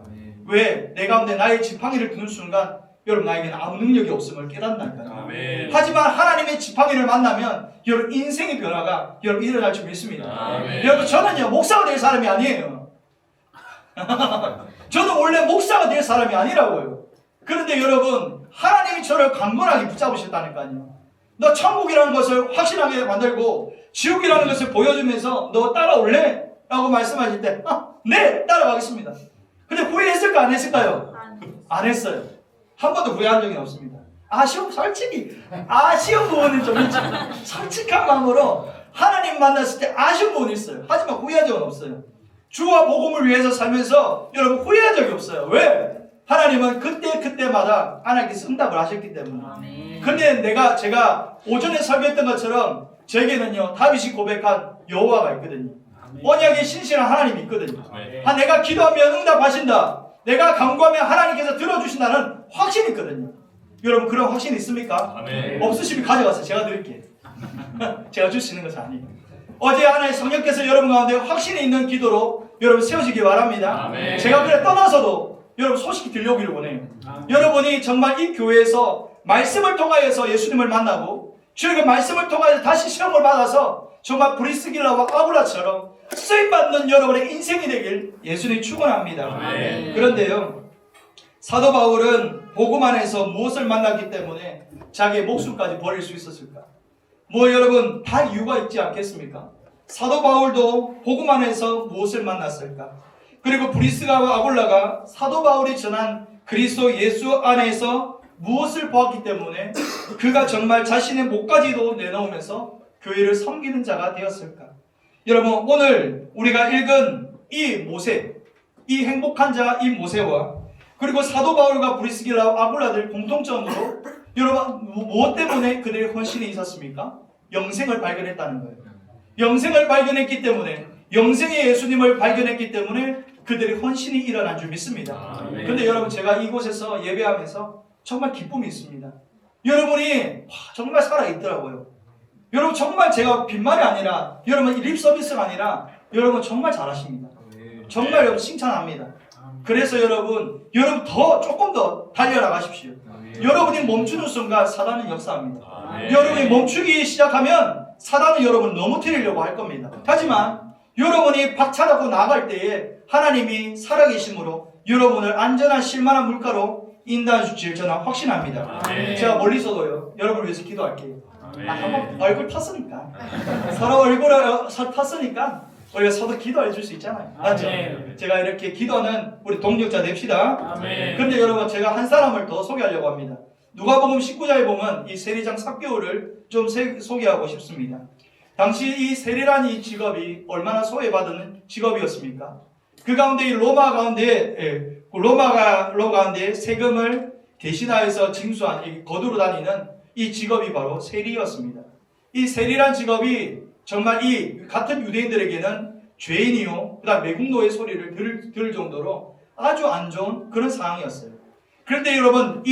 왜? 내 가운데 나의 지팡이를 드는 순간 여러분 나에게는 아무 능력이 없음을 깨닫는다니까요.
아멘.
하지만 하나님의 지팡이를 만나면 여러분 인생의 변화가 여러분 일어날 줄 믿습니다.
아멘.
여러분 저는요 목사가 될 사람이 아니에요. 저는 원래 목사가 될 사람이 아니라고요. 그런데 여러분 하나님이 저를 강건하게 붙잡으셨다니까요. 너 천국이라는 것을 확신하게 만들고 지옥이라는 것을 보여주면서 너 따라올래? 라고 말씀하실 때 네! 따라가겠습니다. 근데 후회했을까 안 했을까요? 안 했어요. 한 번도 후회한 적이 없습니다. 솔직히 아쉬운 부분은 좀 있죠. 솔직한 마음으로 하나님 만났을 때 아쉬운 부분이 있어요. 하지만 후회한 적은 없어요. 주와 복음을 위해서 살면서 여러분 후회한 적이 없어요. 왜? 하나님은 그때마다 하나님께서 응답을 하셨기 때문에. 근데 제가 오전에 설교했던 것처럼 제게는요 다윗이 고백한 여호와가 있거든요. 언약의 신실한 하나님이 있거든요. 내가 기도하면 응답하신다. 내가 간구하면 하나님께서 들어주신다는 확신이 있거든요. 여러분 그런 확신이 있습니까?
아멘.
없으시면 가져가세요. 제가 드릴게요. 제가 줄 수 있는 것이 아니에요. 어제 하나님 성령께서 여러분 가운데 확신이 있는 기도로 여러분 세우시기 바랍니다.
아멘.
제가 그래 떠나서도 여러분 소식이 들려오기를 원해요. 여러분이 정말 이 교회에서 말씀을 통하여서 예수님을 만나고 주의 말씀을 통하여서 다시 시험을 받아서 정말 브리스길라와 아굴라처럼 쓰임받는 여러분의 인생이 되길 예수님이 축원합니다.
아멘.
그런데요 사도 바울은 복음 안에서 무엇을 만났기 때문에 자기의 목숨까지 버릴 수 있었을까? 뭐 여러분 다 이유가 있지 않겠습니까? 사도 바울도 복음 안에서 무엇을 만났을까? 그리고 브리스가와 아굴라가 사도 바울이 전한 그리스도 예수 안에서 무엇을 보았기 때문에 그가 정말 자신의 목까지도 내놓으면서 교회를 섬기는 자가 되었을까? 여러분 오늘 우리가 읽은 이 모세, 이 행복한 자 이 모세와 그리고 사도 바울과 브리스길라와 아굴라들 공통점으로 여러분 무엇 때문에 그들의 헌신이 있었습니까? 영생을 발견했다는 거예요. 영생을 발견했기 때문에 영생의 예수님을 발견했기 때문에 그들의 헌신이 일어난 줄 믿습니다. 그런데 여러분 제가 이곳에서 예배하면서 정말 기쁨이 있습니다. 여러분이 정말 살아있더라고요. 여러분 정말 제가 빈말이 아니라 여러분 립 서비스가 아니라 여러분 정말 잘하십니다. 정말 여러분 칭찬합니다. 그래서 여러분 조금 더 달려나가십시오. 여러분이 멈추는 순간 사단은 역사합니다. 여러분이 멈추기 시작하면 사단은 여러분 넘어뜨리려고 할 겁니다. 하지만 여러분이 박차라고 나갈 때에 하나님이 살아계심으로 여러분을 안전한 실만한 물가로 인도해 주실 저는 확신합니다. 제가 멀리서도요 여러분을 위해서 기도할게요. 한번 얼굴 탔으니까 서로 얼굴을 탔으니까 우리가 서로 기도해 줄 수 있잖아요. 맞죠? 제가 이렇게 기도하는 우리 동력자 됩시다. 그런데 여러분 제가 한 사람을 더 소개하려고 합니다. 누가복음 19장에 보면 이 세리장 삭개오를 좀 소개하고 싶습니다. 당시 이 세리라는 이 직업이 얼마나 소외받은 직업이었습니까? 그 가운데 이 로마 가운데 세금을 대신하여서 징수한 거두러 다니는 이 직업이 바로 세리였습니다. 이 세리란 직업이 정말 이 같은 유대인들에게는 죄인이요, 그다음 매국노의 소리를 들을 정도로 아주 안 좋은 그런 상황이었어요. 그런데 여러분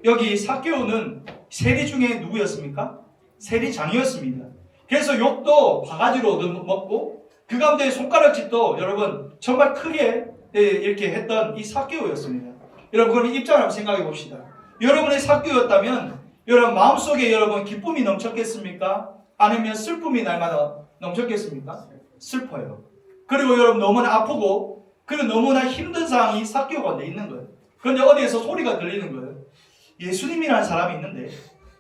여기 삭개오는 세리 중에 누구였습니까? 세리장이었습니다. 그래서 욕도 바가지로 얻어먹고 그 가운데 손가락질도 여러분 정말 크게 이렇게 했던 이 삭개오였습니다. 여러분 그런 입장을 한번 생각해 봅시다. 여러분의 삭개오였다면 여러분 마음속에 여러분 기쁨이 넘쳤겠습니까? 아니면 슬픔이 날마다 넘쳤겠습니까? 슬퍼요. 그리고 여러분 너무나 아프고 그리고 너무나 힘든 상황이 삭개오 가운데 있는 거예요. 그런데 어디에서 소리가 들리는 거예요. 예수님이라는 사람이 있는데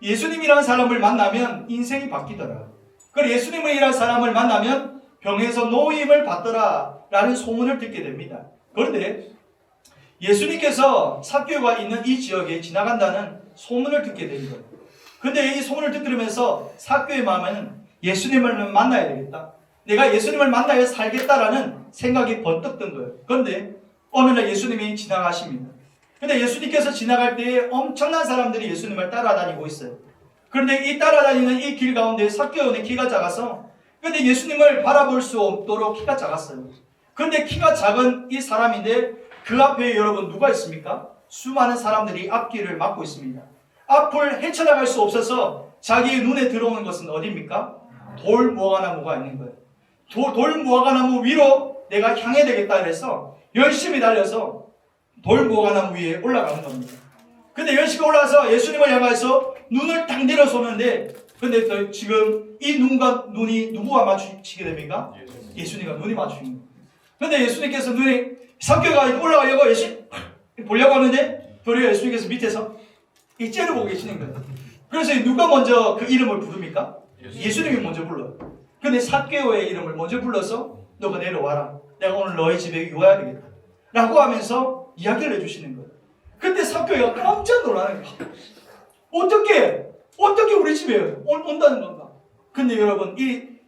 예수님이라는 사람을 만나면 인생이 바뀌더라. 그리고 예수님이라는 사람을 만나면 병에서 노임을 받더라 라는 소문을 듣게 됩니다. 그런데 예수님께서 삭개오가 있는 이 지역에 지나간다는 소문을 듣게 된 거예요. 근데 이 소문을 듣으면서 삭개오의 마음에는 예수님을 만나야 되겠다. 내가 예수님을 만나야 살겠다라는 생각이 번뜩 든 거예요. 그런데 어느 날 예수님이 지나가십니다. 근데 예수님께서 지나갈 때에 엄청난 사람들이 예수님을 따라다니고 있어요. 그런데 이 따라다니는 이 길 가운데 삭개오는 키가 작아서 근데 예수님을 바라볼 수 없도록 키가 작았어요. 그런데 키가 작은 이 사람인데 그 앞에 여러분 누가 있습니까? 수많은 사람들이 앞길을 막고 있습니다. 앞을 헤쳐나갈 수 없어서 자기의 눈에 들어오는 것은 어디입니까? 돌 무화과나무가 있는 거예요. 돌 무화과나무 위로 내가 향해야 되겠다 그래서 열심히 달려서 돌 무화과나무 위에 올라가는 겁니다. 근데 열심히 올라가서 예수님을 향해서 눈을 딱 내려서는데 근데 지금 이 눈과 눈이 누구와 마주치게 됩니까? 예수님과 눈이 마주치는 거예요. 근데 예수님께서 눈이 삭개오가 올라가려고 예수님 보려고 하는데 도리어 예수님께서 밑에서 이 째려보고 계시는 거예요. 그래서 누가 먼저 그 이름을 부릅니까? 예수님이 먼저 불러요. 근데 삭개오의 이름을 먼저 불러서 너가 내려와라. 내가 오늘 너희 집에 유화해야 되겠다. 라고 하면서 이야기를 해주시는 거예요. 근데 삭개오가 깜짝 놀라는 거예요. 어떻게 우리 집에 온다는 건가? 근데 여러분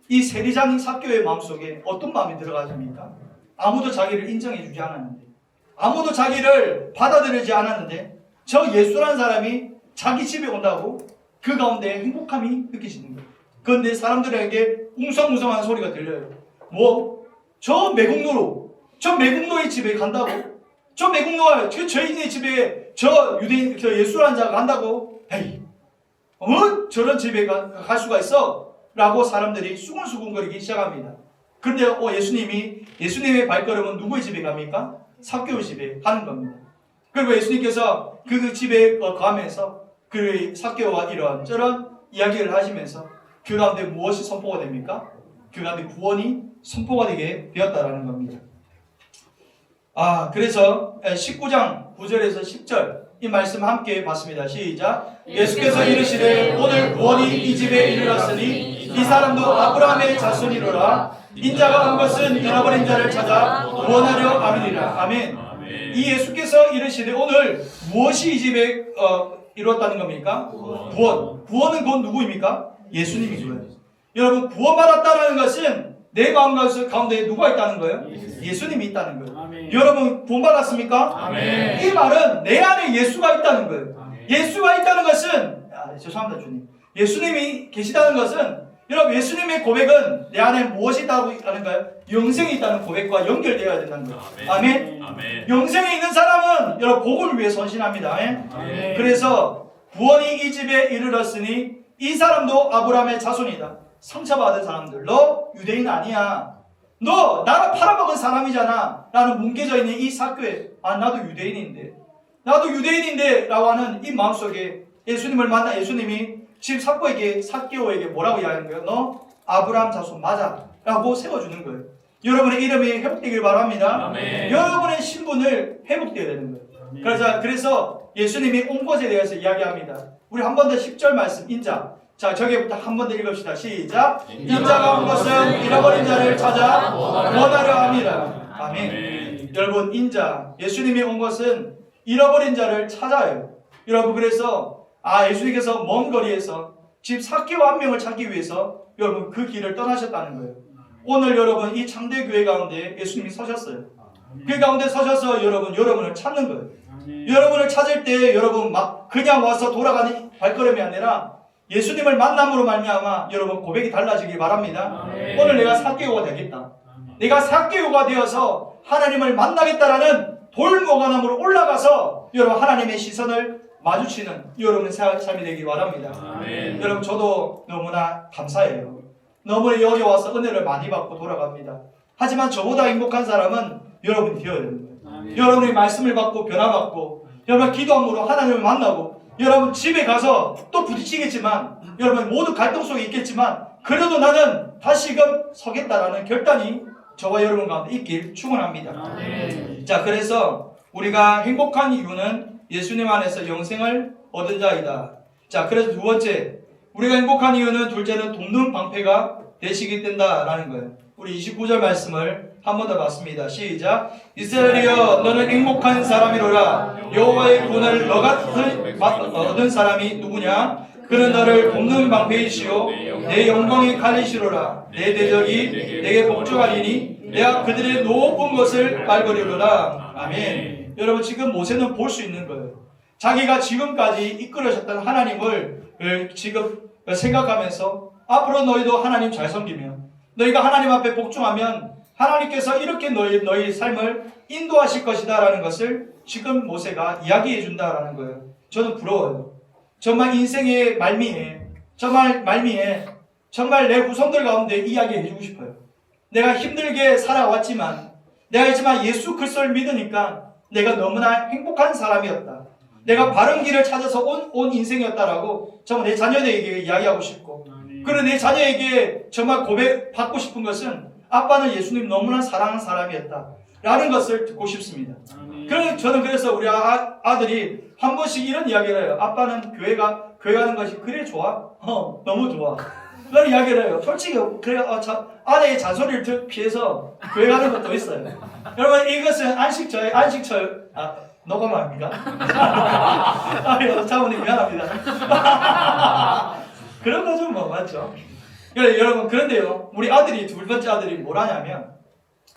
이 세리장인 삭개오의 마음속에 어떤 마음이 들어가십니까? 아무도 자기를 인정해주지 않았는데 아무도 자기를 받아들이지 않았는데 저 예수라는 사람이 자기 집에 온다고 그 가운데 행복함이 느껴지는 거예요. 그런데 사람들에게 웅성웅성한 소리가 들려요. 저 매국노의 집에 간다고? 저 매국노가 저 죄인의 집에 저 유대인 저 예수라는 자가 간다고? 에이, 저런 집에 갈 수가 있어? 라고 사람들이 수근수근거리기 시작합니다. 그런데 예수님의 발걸음은 누구의 집에 갑니까? 삭개오 집에 가는 겁니다. 그리고 예수님께서 그 집에 가면서 그 삭개오와 이런 저런 이야기를 하시면서 그 가운데 무엇이 선포가 됩니까? 그 가운데 구원이 선포가 되게 되었다라는 겁니다. 그래서 19장 9절에서 10절 이 말씀 함께 봤습니다. 시작. 예수께서 이르시되 오늘 구원이 이 집에 이르렀으니 이 사람도 아브라함의 자손이로라. 인자가 온 것은 잃어버린 자를 찾아 구원하려 함이니라. 아멘. 이 예수께서 이르시되 오늘 무엇이 이 집에 이루었다는 겁니까? 구원. 구원은 곧 누구입니까? 예수님이고요. 여러분 구원받았다는 것은 내 마음 가운데 누가 있다는 거예요? 예수님이 있다는 거예요.
아멘.
여러분 구원받았습니까?
아멘.
이 말은 내 안에 예수가 있다는 거예요.
아멘.
예수가 있다는 것은 죄송합니다 주님. 예수님이 계시다는 것은 여러분 예수님의 고백은 내 안에 무엇이 있다고 하는가요? 영생이 있다는 고백과 연결되어야 된다는 거예요. 아멘.
아멘.
영생에 있는 사람은 여러분 복을 위해 헌신합니다.
아멘.
그래서 구원이 이 집에 이르렀으니 이 사람도 아브라함의 자손이다. 상처받은 사람들, 너 유대인 아니야. 너 나를 팔아먹은 사람이잖아. 라는 뭉개져 있는 이 사교에 나도 유대인인데 라고 하는 이 마음속에 예수님을 만나 예수님이 지금 사개오에게 뭐라고 이야기하는 거예요? 너 아브라함 자손 맞아 라고 세워주는 거예요. 여러분의 이름이 회복되길 바랍니다.
아멘.
여러분의 신분을 회복되어야 되는 거예요. 그래서 예수님이 온 것에 대해서 이야기합니다. 우리 한 번 더 10절 말씀 인자. 자, 저기부터 한 번 더 읽읍시다. 시작. 인자가 온 것은 잃어버린 자를 찾아 구원하려 합니다. 아멘. 여러분 인자 예수님이 온 것은 잃어버린 자를 찾아요. 여러분 그래서 예수님께서 먼 거리에서 집 사개오 한 명을 찾기 위해서 여러분 그 길을 떠나셨다는 거예요. 오늘 여러분 이 창대교회 가운데 예수님이 서셨어요. 그 가운데 서셔서 여러분을 찾는 거예요. 여러분을 찾을 때 여러분 막 그냥 와서 돌아가는 발걸음이 아니라 예수님을 만남으로 말미암아 여러분 고백이 달라지길 바랍니다. 오늘 내가 사개오가 되겠다. 내가 사개오가 되어서 하나님을 만나겠다라는 돌모가남으로 올라가서 여러분 하나님의 시선을 마주치는 여러분의 삶이 되길 바랍니다. 여러분 저도 너무나 감사해요. 너무 여기 와서 은혜를 많이 받고 돌아갑니다. 하지만 저보다 행복한 사람은 여러분이 되어야 됩니다. 여러분이 말씀을 받고 변화받고 여러분 기도함으로 하나님을 만나고 여러분 집에 가서 또 부딪히겠지만 여러분 모두 갈등 속에 있겠지만 그래도 나는 다시금 서겠다라는 결단이 저와 여러분 가운데 있길 축원합니다. 자 그래서 우리가 행복한 이유는 예수님 안에서 영생을 얻은 자이다. 자 그래서 두 번째 우리가 행복한 이유는 둘째는 돕는 방패가 되시게 된다라는 거예요. 우리 29절 말씀을 한 번 더 봤습니다. 시작. 이스라엘이여 너는 행복한 사람이로라. 여호와의 구원을 너 같은 얻은 사람이 누구냐? 그는 너를 돕는 방패이시오 내 영광의 칼이시로라. 내 대적이 내게 복종하리니 내가 그들의 높은 것을 깔거리로라. 아멘. 여러분 지금 모세는 볼 수 있는 거예요. 자기가 지금까지 이끌으셨던 하나님을 지금 생각하면서 앞으로 너희도 하나님 잘 섬기면 너희가 하나님 앞에 복종하면 하나님께서 이렇게 너희 삶을 인도하실 것이다 라는 것을 지금 모세가 이야기해 준다라는 거예요. 저는 부러워요. 정말 인생의 말미에 정말 내 후손들 가운데 이야기해 주고 싶어요. 내가 힘들게 살아왔지만 내가 있지만 예수 그리스도를 믿으니까 내가 너무나 행복한 사람이었다. 내가 바른 길을 찾아서 온 인생이었다라고 정말 내 자녀에게 이야기하고 싶고 그리고 내 자녀에게 정말 고백받고 싶은 것은 아빠는 예수님 너무나 사랑하는 사람이었다 라는 것을 듣고 싶습니다. 저는 그래서 우리 아들이 한 번씩 이런 이야기를 해요. 아빠는 교회 가는 것이 그래 좋아? 너무 좋아. 그런 이야기를 해요. 솔직히 그래 아내의 잔소리를 피해서 교회 가는 것도 있어요. 여러분 이것은 안식처 녹음 아닙니까? 사모님 미안합니다. 그런 거죠 뭐 맞죠? 여러분 그런데요 우리 아들이 두 번째 아들이 뭘 하냐면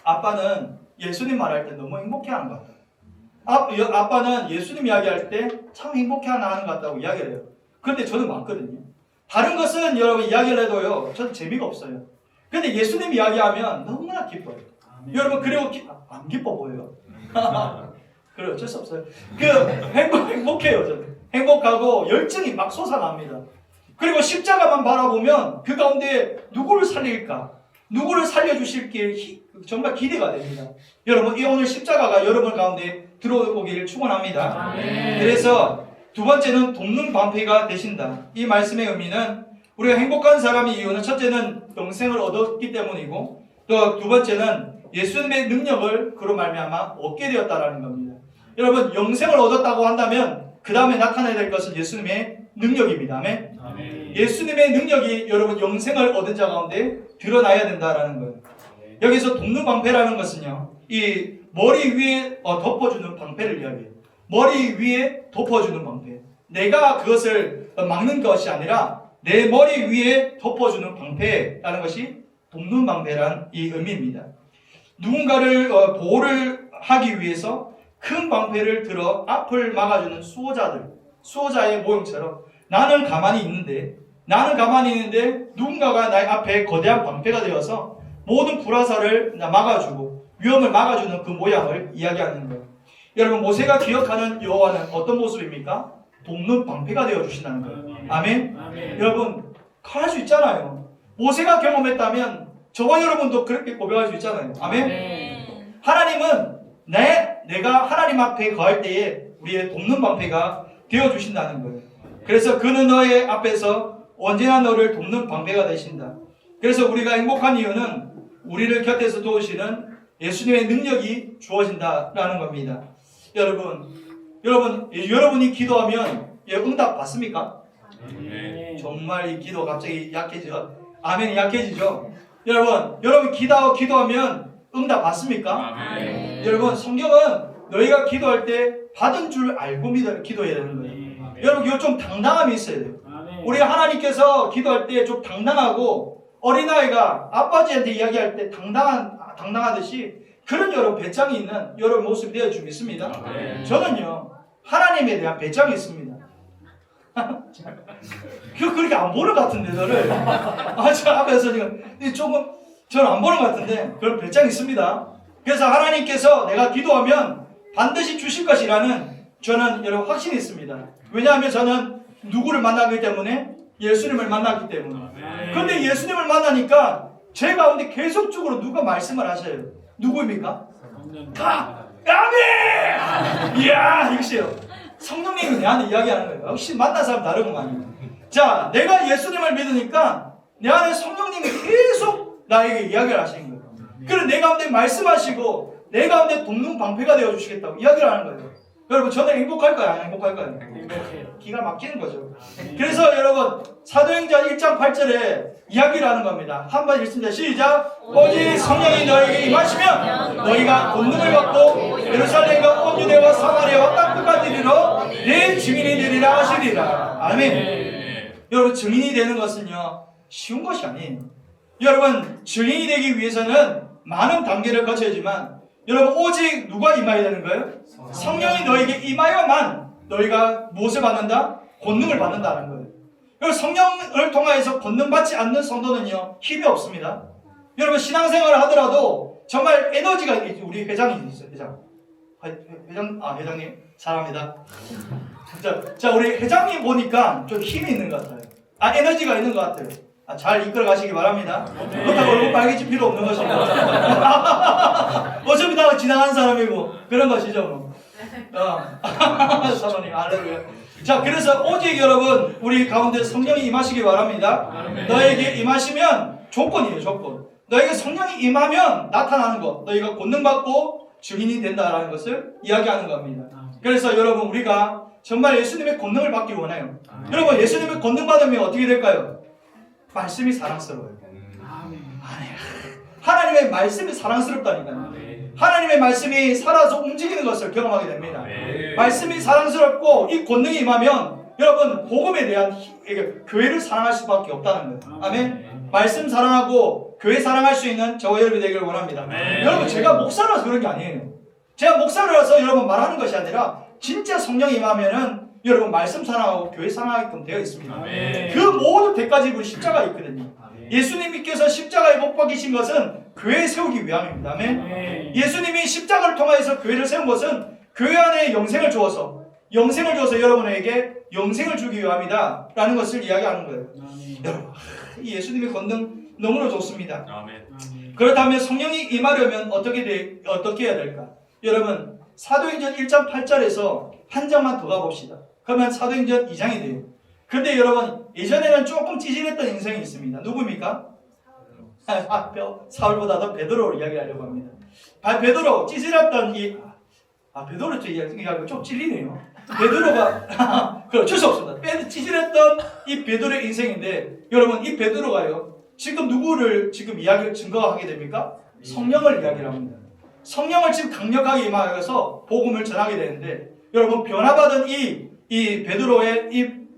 아빠는 예수님 말할 때 너무 행복해하는 것 같아요. 아빠는 예수님 이야기할 때 참 행복해하는 것 같다고 이야기를 해요. 그런데 저는 많거든요. 다른 것은 여러분 이야기를 해도요 저는 재미가 없어요. 그런데 예수님 이야기하면 너무나 기뻐요. 여러분 그리고 안 기뻐 보여요. 그래 어쩔 수 없어요. 행복해요. 저는 행복하고 열정이 막 솟아납니다. 그리고 십자가만 바라보면 그 가운데 누구를 살릴까? 누구를 살려주실길 정말 기대가 됩니다. 여러분 이 오늘 십자가가 여러분 가운데 들어오기를 축원합니다. 그래서 두 번째는 돕는 방패가 되신다. 이 말씀의 의미는 우리가 행복한 사람의 이유는 첫째는 영생을 얻었기 때문이고 또 두 번째는 예수님의 능력을 그로 말미암아 얻게 되었다라는 겁니다. 여러분 영생을 얻었다고 한다면 그 다음에 나타나야 될 것은 예수님의 능력입니다. 아멘. 예수님의 능력이 여러분 영생을 얻은 자 가운데 드러나야 된다라는 거예요. 여기서 돕는 방패라는 것은요, 이 머리 위에 덮어주는 방패를 이야기해요. 머리 위에 덮어주는 방패. 내가 그것을 막는 것이 아니라 내 머리 위에 덮어주는 방패라는 것이 돕는 방패란 이 의미입니다. 누군가를 보호를 하기 위해서 큰 방패를 들어 앞을 막아주는 수호자의 모형처럼 나는 가만히 있는데 누군가가 나의 앞에 거대한 방패가 되어서 모든 불화살을 막아주고 위험을 막아주는 그 모양을 이야기하는 거예요. 여러분 모세가 기억하는 여호와는 어떤 모습입니까? 돕는 방패가 되어주신다는 거예요. 아멘. 여러분 할 수 있잖아요. 모세가 경험했다면 저와 여러분도 그렇게 고백할 수 있잖아요. 아멘. 하나님은 내가 하나님 앞에 거할 때에 우리의 돕는 방패가 되어주신다는 거예요. 그래서 그는 너의 앞에서 언제나 너를 돕는 방패가 되신다. 그래서 우리가 행복한 이유는 우리를 곁에서 도우시는 예수님의 능력이 주어진다라는 겁니다. 여러분이 기도하면 응답 받습니까? 정말 이 기도 갑자기 약해져. 아멘이 약해지죠. 여러분 기도하면 응답 받습니까? 여러분 성경은 너희가 기도할 때 받은 줄 알고 기도해야 되는 거예요. 여러분 이거 좀 당당함이 있어야 돼요. 우리 하나님께서 기도할 때 좀 당당하고 어린아이가 아버지한테 이야기할 때 당당하듯이 그런 여러분 배짱이 있는 여러분 모습이 되어 줄 믿습니다. 저는요 하나님에 대한 배짱이 있습니다. 그렇게 안 보는 것 같은데 너를 저 앞에서 조금 저는 안 보는 것 같은데 그런 배짱이 있습니다. 그래서 하나님께서 내가 기도하면 반드시 주실 것이라는 저는 여러분 확신이 있습니다. 왜냐하면 저는 누구를 만나기 때문에 예수님을 만났기 때문에. 그런데 예수님을 만나니까 제 가운데 계속적으로 누가 말씀을 하셔요. 누구입니까? 아멘! 이야 이것이요. 성령님이 내한테 이야기하는 거예요. 역시 만난 사람 다르구만요. 자, 내가 예수님을 믿으니까 내 안에 성령님이 계속 나에게 이야기를 하시는 거예요. 그래서 내 가운데 말씀하시고 내 가운데 돕는 방패가 되어주시겠다고 이야기를 하는 거예요. 여러분 저는 행복할까요? 안 행복할까요? 행복해요. 기가 막히는 거죠. 그래서 여러분 사도행전 1장 8절에 이야기를 하는 겁니다. 한번 읽습니다. 시작. 오직 성령이 너에게 임하시면 너희가 권능을 받고 예루살렘과 온 유대와 사마리아와 땅 끝까지 이르러 내 증인이 되리라 하시리라. 아멘. 여러분 증인이 되는 것은요 쉬운 것이 아니에요. 여러분 증인이 되기 위해서는 많은 단계를 거쳐야지만 여러분 오직 누가 임해야 되는 거예요? 성령이 너에게 임하여만 너희가 무엇을 받는다? 권능을 받는다는 거예요. 여러분 성령을 통하여서 권능 받지 않는 성도는요 힘이 없습니다. 여러분 신앙생활을 하더라도 정말 에너지가 우리 회장이 있어요. 회장님 사랑합니다. 자 우리 회장님 보니까 좀 힘이 있는 것 같아요. 에너지가 있는 것 같아요. 잘 이끌어 가시기 바랍니다. 그렇다고 얼굴 빨개질 필요 없는 것이고 어차피 다 지나가는 사람이고 그런 것이죠. 사모님 할렐루야. 자 그래서 오직 여러분 우리 가운데 성령이 임하시기 바랍니다. 너에게 임하시면 조건이에요. 조건. 너에게 성령이 임하면 나타나는 것 너희가 권능받고 증인이 된다라는 것을 이야기하는 겁니다. 그래서 여러분 우리가 정말 예수님의 권능을 받기 원해요. 여러분 예수님의 권능 받으면 어떻게 될까요? 말씀이 사랑스러워요. 하나님의 말씀이 사랑스럽다니까요. 하나님의 말씀이 살아서 움직이는 것을 경험하게 됩니다. 말씀이 사랑스럽고 이 권능이 임하면 여러분 복음에 대한 교회를 사랑할 수밖에 없다는 거예요. 아멘. 말씀 사랑하고 교회 사랑할 수 있는 저와 여러분이 되기를 원합니다. 여러분 제가 목사라서 그런 게 아니에요. 제가 목사라서 여러분 말하는 것이 아니라 진짜 성령이 임하면은 여러분 말씀 사랑하고 교회 사랑하게끔 되어 있습니다. 그 모든 대가지 우리 십자가 있거든요. 예수님께서 십자가에 못 박히신 것은 교회 세우기 위함입니다. 아멘. 예수님이 십자가를 통하여서 교회를 세운 것은 교회 안에 영생을 주어서 여러분에게 영생을 주기 위함이다 라는 것을 이야기하는 거예요. 여러분 예수님의 권능 너무나 좋습니다. 그렇다면 성령이 임하려면 어떻게 해야 될까? 여러분 사도행전 1장 8절에서 한 장만 더 가봅시다. 그러면 사도행전 2장이 돼요. 근데 여러분 예전에는 조금 찌질했던 인생이 있습니다. 누구입니까? 사울보다도 베드로를 이야기하려고 합니다. 베드로 찌질했던 베드로 이야기가 좀 찔리네요. 베드로가 어쩔 수 없습니다. 찌질했던 이 베드로의 인생인데 여러분 이 베드로가요 지금 누구를 지금 이야기 증거하게 됩니까? 성령을 이야기를 합니다. 성령을 지금 강력하게 임하여서 복음을 전하게 되는데 여러분 변화받은 이 베드로의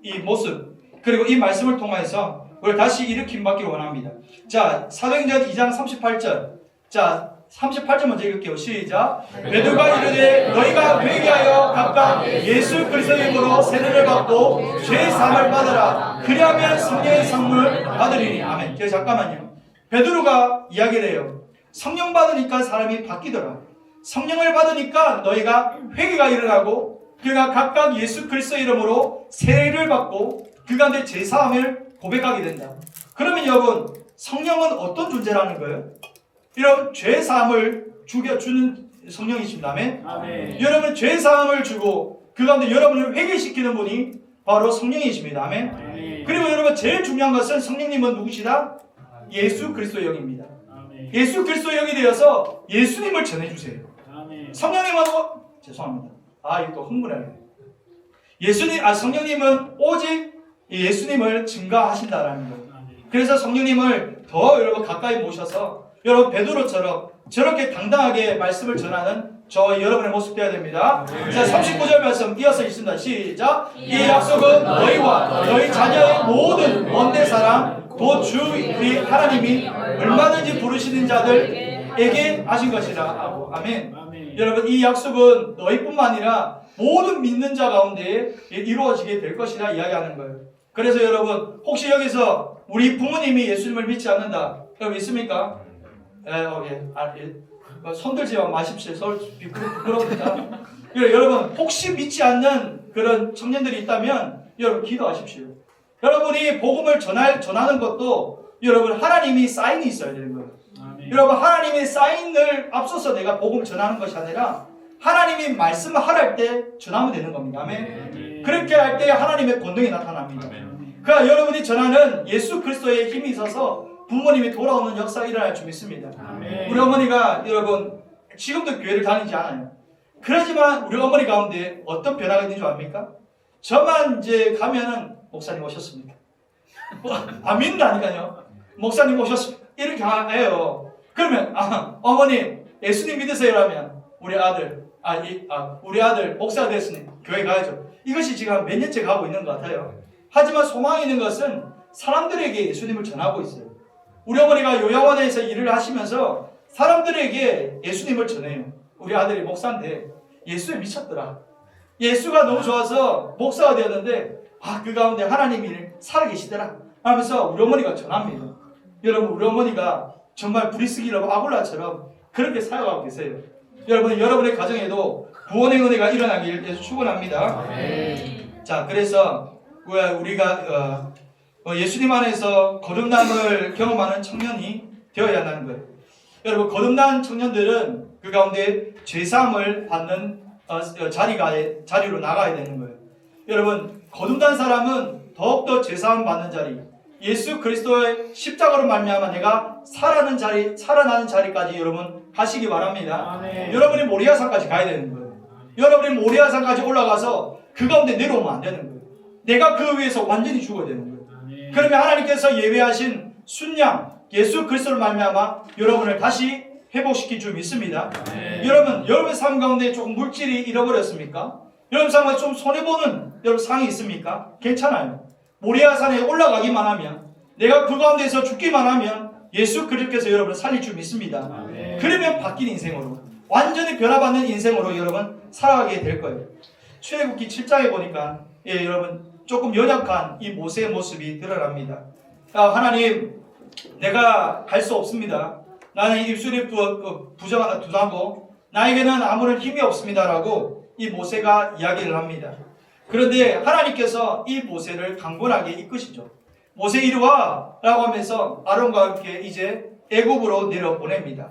이 모습 그리고 이 말씀을 통해서 우리 다시 일으킴 받기를 원합니다. 자 사도행전 2장 38절 자 38절 먼저 읽을게요. 시작. 베드로가 이르되 너희가 회개하여 각각 예수 그리스도의 이름으로 세례를 받고 죄 사함을 받으라. 그리하면 성령의 상을 받으리니. 아멘. 잠깐만요. 베드로가 이야기를 해요. 성령 받으니까 사람이 바뀌더라. 성령을 받으니까 너희가 회개가 일어나고 그가 각각 예수 그리스도의 이름으로 세례를 받고 그 가운데 죄 사함을 고백하게 된다. 그러면 여러분 성령은 어떤 존재라는 거예요? 이런 죄 사함을 주는 성령이십니다. 아멘.
아멘.
여러분 죄 사함을 주고 그 가운데 여러분을 회개시키는 분이 바로 성령이십니다. 아멘.
아멘.
그리고 여러분 제일 중요한 것은 성령님은 누구시다? 예수 그리스도의 영입니다.
아멘.
예수 그리스도의 영이 되어서 예수님을 전해주세요.
아멘.
성령님은 죄송합니다. 이거 또 흥분해요. 성령님은 오직 예수님을 증가하신다라는 거예요. 그래서 성령님을 더 여러분 가까이 모셔서 여러분 베드로처럼 저렇게 당당하게 말씀을 전하는 저 여러분의 모습 되어야 됩니다. 자 39절 말씀 이어서 있습니다. 시작. 이 약속은 너희와 너희 자녀의 모든 먼데 사람 또 주 우리 하나님이 얼마든지 부르시는 자들에게 하신 것이라 하고. 아멘.
아멘.
여러분 이 약속은 너희뿐만 아니라 모든 믿는 자 가운데 이루어지게 될 것이라 이야기하는 거예요. 그래서 여러분 혹시 여기서 우리 부모님이 예수님을 믿지 않는다 여러분 있습니까? 손 들지 마십시오. 부끄럽습니다. 여러분 혹시 믿지 않는 그런 청년들이 있다면 여러분 기도하십시오. 여러분이 복음을 전하는 것도 여러분 하나님이 사인이 있어야 되는 거예요.
아멘.
여러분 하나님의 사인을 앞서서 내가 복음을 전하는 것이 아니라 하나님이 말씀을 하랄 때 전하면 되는 겁니다. 아멘. 그렇게 할 때 하나님의 권능이 나타납니다. 그러니까 여러분이 전하는 예수 그리스도의 힘이 있어서 부모님이 돌아오는 역사가 일어날 줄 믿습니다.
아멘.
우리 어머니가 여러분 지금도 교회를 다니지 않아요. 그렇지만 우리 어머니 가운데 어떤 변화가 있는 줄 압니까? 저만 이제 가면은 목사님 오셨습니까? 안 믿는다니까요. 목사님 오셨습니까? 이렇게 해요. 그러면 어머니 예수님 믿으세요라면 우리 아들 목사가 됐으니 교회 가야죠. 이것이 지금 몇 년째 가고 있는 것 같아요. 하지만 소망이 있는 것은 사람들에게 예수님을 전하고 있어요. 우리 어머니가 요양원에서 일을 하시면서 사람들에게 예수님을 전해요. 우리 아들이 목사인데 예수에 미쳤더라. 예수가 너무 좋아서 목사가 되었는데 그 가운데 하나님이 살아계시더라 하면서 우리 어머니가 전합니다. 여러분 우리 어머니가 정말 브리스기라 아굴라처럼 그렇게 살아가고 계세요. 여러분의 가정에도 구원의 은혜가 일어나길 예수 축원합니다. 자 그래서 우리가 예수님 안에서 거듭남을 경험하는 청년이 되어야 한다는 거예요. 여러분 거듭난 청년들은 그 가운데 죄사함을 받는 자리로 나가야 되는 거예요. 여러분 거듭난 사람은 더욱더 죄사함 받는 자리, 예수 그리스도의 십자가로 말미암아 내가 살아나는 자리까지 여러분 가시기 바랍니다.
아멘.
여러분이 모리아산까지 가야 되는 거예요. 여러분이 모리아산까지 올라가서 그 가운데 내려오면 안 되는 거예요. 내가 그 위에서 완전히 죽어야 되는 거예요.
아멘.
그러면 하나님께서 예배하신 순양 예수 그리스도를 말미암아 여러분을 다시 회복시킬 줄 믿습니다. 여러분 삶 가운데 조금 물질이 잃어버렸습니까? 여러분 삶에 좀 손해보는 여러분 상이 있습니까? 괜찮아요. 모리아산에 올라가기만 하면 내가 그 가운데서 죽기만 하면 예수 그리스도께서 여러분을 살릴 줄 믿습니다.
아멘.
그러면 바뀐 인생으로 완전히 변화받는 인생으로 여러분 살아가게 될 거예요. 출애굽기 7장에 보니까 여러분 조금 연약한 이 모세의 모습이 드러납니다. 하나님 내가 갈 수 없습니다. 나는 입술이 부정하고 나에게는 아무런 힘이 없습니다라고 이 모세가 이야기를 합니다. 그런데 하나님께서 이 모세를 강건하게 이끄시죠. 모세 이리 와 라고 하면서 아론과 함께 이제 애굽으로 내려보냅니다.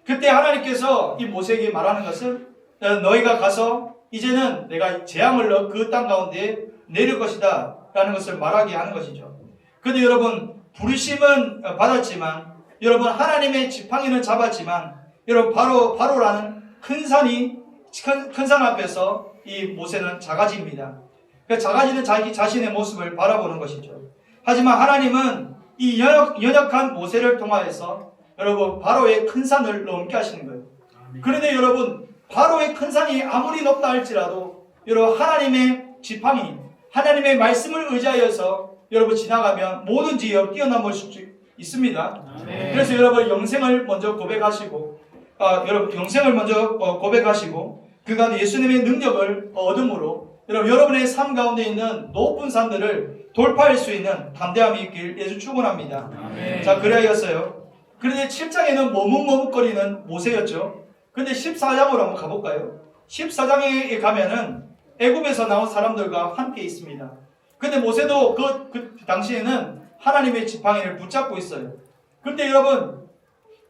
그때 하나님께서 이 모세에게 말하는 것은 너희가 가서 이제는 내가 재앙을 넣어 그 땅 가운데 내릴 것이다 라는 것을 말하게 하는 것이죠. 그런데 여러분 부르심은 받았지만 여러분 하나님의 지팡이는 잡았지만 여러분 바로라는 큰 산 앞에서 이 모세는 작아집니다. 그 작아지는 자기 자신의 모습을 바라보는 것이죠. 하지만 하나님은 이 연약한 모세를 통하여서 여러분 바로의 큰 산을 넘게 하시는 거예요. 그런데 여러분 바로의 큰 산이 아무리 높다 할지라도 여러분 하나님의 지팡이, 하나님의 말씀을 의지하여서 여러분 지나가면 뭐든지 뛰어넘을 수 있습니다. 그래서 여러분 영생을 먼저 고백하시고 여러분 영생을 먼저 고백하시고 그 가운데 예수님의 능력을 얻음으로 여러분의 삶 가운데 있는 높은 산들을 돌파할 수 있는 담대함이 있길 예수 축원합니다. 자, 그래야겠어요. 그런데 7장에는 머뭇머뭇거리는 모세였죠. 그런데 14장으로 한번 가볼까요? 14장에 가면은 애굽에서 나온 사람들과 함께 있습니다. 근데 모세도 그 당시에는 하나님의 지팡이를 붙잡고 있어요. 그런데 여러분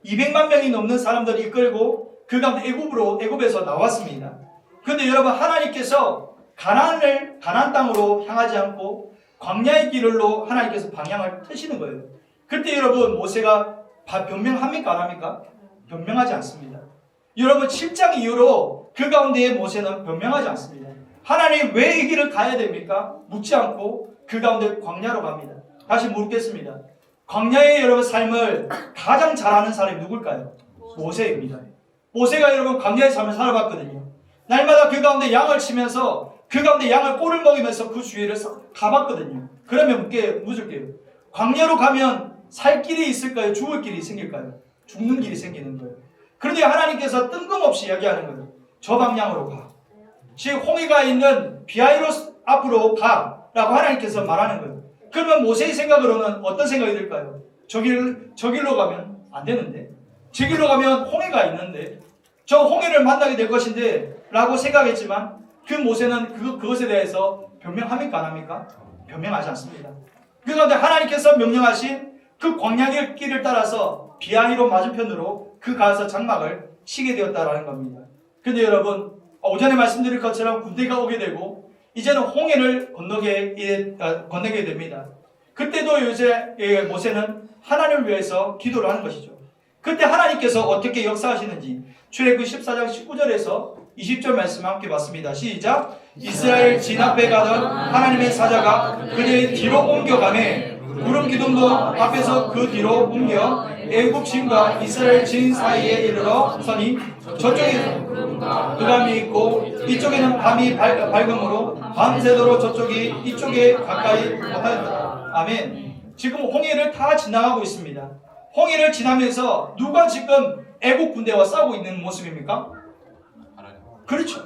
200만 명이 넘는 사람들이 이끌고 그 가운데 애굽에서 나왔습니다. 그런데 여러분 하나님께서 가나안 땅으로 향하지 않고 광야의 길로 하나님께서 방향을 트시는 거예요. 그때 여러분 모세가 변명합니까 안 합니까? 변명하지 않습니다. 여러분 7장 이후로 그 가운데에 모세는 변명하지 않습니다. 하나님 왜 이 길을 가야 됩니까? 묻지 않고 그 가운데 광야로 갑니다. 다시 묻겠습니다. 광야의 여러분 삶을 가장 잘하는 사람이 누굴까요? 모세입니다. 모세가 여러분 광야의 삶을 살아봤거든요. 날마다 그 가운데 양을 치면서 그 가운데 양을 꼴을 먹이면서 그 주위를 가봤거든요. 그러면 묻을게요. 광야로 가면 살 길이 있을까요? 죽을 길이 생길까요? 죽는 길이 생기는 거예요. 그런데 하나님께서 뜬금없이 이야기하는 거예요. 저 방향으로 가. 즉 홍해가 있는 비하이로스 앞으로 가라고 하나님께서 말하는 거예요. 그러면 모세의 생각으로는 어떤 생각이 들까요? 저 길로 가면 안 되는데, 저 길로 가면 홍해가 있는데, 저 홍해를 만나게 될 것인데 라고 생각했지만 그 모세는 그것에 대해서 변명합니까 안 합니까? 변명하지 않습니다. 그 가운데 하나님께서 명령하신 그 광야의 길을 따라서 비하이로 맞은편으로 그 가서 장막을 치게 되었다라는 겁니다. 근데 여러분 오전에 말씀드린 것처럼 군대가 오게 되고 이제는 홍해를 건너게 됩니다. 그때도 모세는 하나님을 위해서 기도를 하는 것이죠. 그때 하나님께서 어떻게 역사하시는지 출애굽기 14장 19절에서 20절 말씀 함께 봤습니다. 시작. 이스라엘 진 앞에 가던 하나님의 사자가 그들의 뒤로 옮겨가매 구름 기둥도 앞에서 그 뒤로 옮겨 애굽 진과 이스라엘 진 사이에 이르러 서니 저쪽에 흑암이 있고 이쪽에는 밤이 밝음으로 밤새도록 저쪽이 이쪽에 가까이 못하였다. 아멘. 지금 홍해를 다 지나가고 있습니다. 홍해를 지나면서 누가 지금 애국 군대와 싸우고 있는 모습입니까? 그렇죠.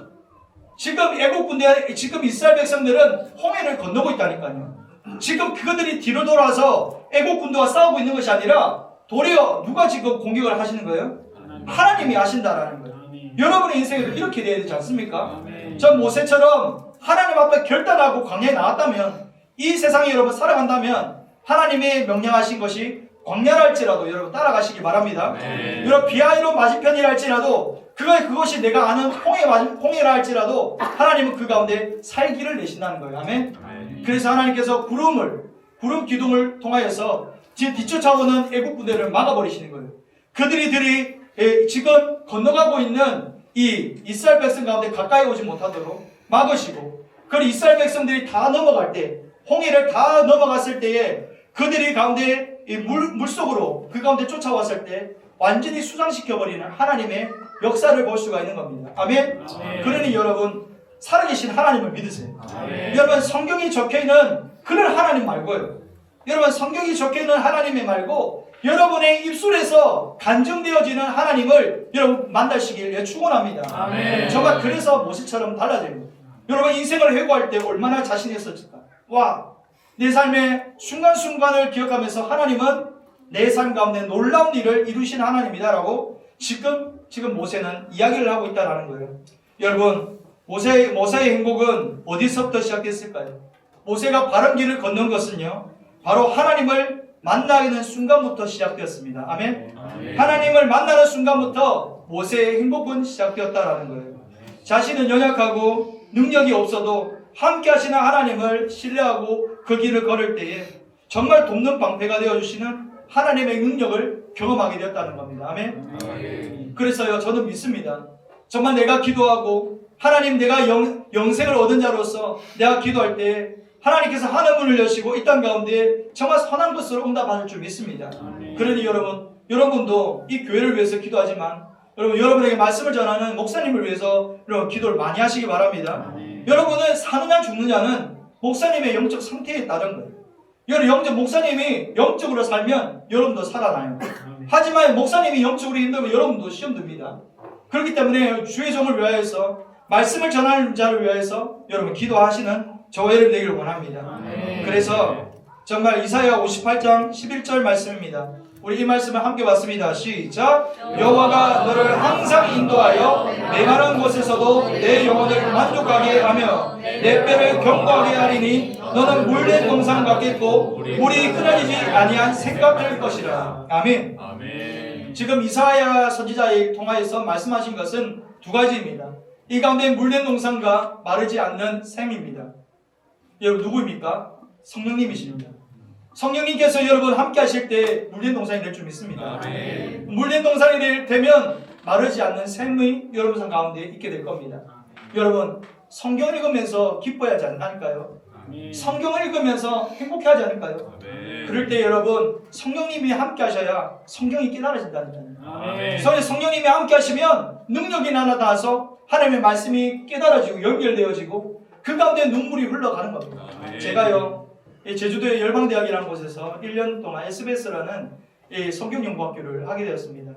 지금 애국 군대, 지금 이스라엘 백성들은 홍해를 건너고 있다니까요. 지금 그들이 뒤로 돌아서 애국 군대와 싸우고 있는 것이 아니라 도리어 누가 지금 공격을 하시는 거예요? 하나님이 하신다라는 거예요. 여러분의 인생에도 이렇게 돼야 되지 않습니까? 전 모세처럼 하나님 앞에 결단하고 광야에 나왔다면, 이 세상에 여러분 살아간다면 하나님이 명령하신 것이 광야랄지라도 여러분 따라가시기 바랍니다. 여러분 비하이로 맞은편이라 할지라도 그것이 내가 아는 홍해라 할지라도 하나님은 그 가운데 살기를 내신다는 거예요. 아멘. 그래서 하나님께서 구름 기둥을 통하여서 뒤쫓아오는 애국 군대를 막아버리시는 거예요. 그들이 지금 건너가고 있는 이 이스라엘 백성 가운데 가까이 오지 못하도록 막으시고, 그리고 이스라엘 백성들이 다 넘어갈 때, 홍해를 다 넘어갔을 때에 그들이 가운데 물속으로 그 가운데 쫓아왔을 때 완전히 수상시켜버리는 하나님의 역사를 볼 수가 있는 겁니다. 아멘. 그러니 여러분 살아계신 하나님을 믿으세요. 여러분 성경이 적혀있는 그런 하나님 말고요. 여러분 성경이 적혀있는 하나님이 말고 여러분의 입술에서 간증되어지는 하나님을 여러분 만나시길 축원합니다. 정말 그래서 모세처럼 달라져요. 여러분 인생을 회고할 때 얼마나 자신이 있었을까? 와, 내 삶의 순간순간을 기억하면서 하나님은 내 삶 가운데 놀라운 일을 이루신 하나님이다라고 지금 모세는 이야기를 하고 있다는 거예요. 여러분 모세의 행복은 어디서부터 시작됐을까요? 모세가 바른 길을 걷는 것은요, 바로 하나님을 만나는 순간부터 시작되었습니다. 아멘. 하나님을 만나는 순간부터 모세의 행복은 시작되었다라는 거예요. 자신은 연약하고 능력이 없어도 함께 하시는 하나님을 신뢰하고 그 길을 걸을 때에 정말 돕는 방패가 되어주시는 하나님의 능력을 경험하게 되었다는 겁니다. 아멘. 그래서요, 저는 믿습니다. 정말 내가 기도하고 하나님, 내가 영생을 얻은 자로서 내가 기도할 때 하나님께서 하늘문을 여시고 이 땅 가운데 정말 선한 것으로 응답하실 줄 믿습니다. 그러니 여러분도 이 교회를 위해서 기도하지만 여러분에게 말씀을 전하는 목사님을 위해서 여러분 기도를 많이 하시기 바랍니다. 여러분은 사느냐 죽느냐는 목사님의 영적 상태에 따른 거예요. 여러분 목사님이 영적으로 살면 여러분도 살아나요. 하지만 목사님이 영적으로 힘들면 여러분도 시험 듭니다. 그렇기 때문에 주의 종을 위하여서 말씀을 전하는 자를 위하여서 여러분 기도하시는 저와 여러분 되기를 원합니다. 그래서 정말 이사야 58장 11절 말씀입니다. 우리 이 말씀을 함께 봤습니다. 시작. 여호와가 너를 항상 인도하여 메마른 곳에서도 내 영혼을 만족하게 하며 내 뼈를 견고하게 하리니 너는 물된 동산 같겠고 물이 흐려지지 아니한 샘과 될 것이라. 아멘. 지금 이사야 선지자에 통하여서 말씀하신 것은 두 가지입니다. 이 가운데 물된 동산과 마르지 않는 샘입니다. 여러분 누구입니까? 성령님이십니다. 성령님께서 여러분 함께 하실 때 물된 동산이 될 줄 믿습니다. 물된 동산이 되면 마르지 않는 샘이 여러분 삶 가운데 있게 될 겁니다. 여러분 성경을 읽으면서 기뻐하지 않을까요? 성경을 읽으면서 행복해하지 않을까요? 그럴 때 여러분 성령님이 함께 하셔야 성경이 깨달아진다니까요. 성령님이 함께 하시면 능력이 나타나서 하나님의 말씀이 깨달아지고 연결되어지고 그 가운데 눈물이 흘러가는 겁니다. 제가요 제주도의 열방대학이라는 곳에서 1년 동안 SBS라는 성경연구학교를 하게 되었습니다.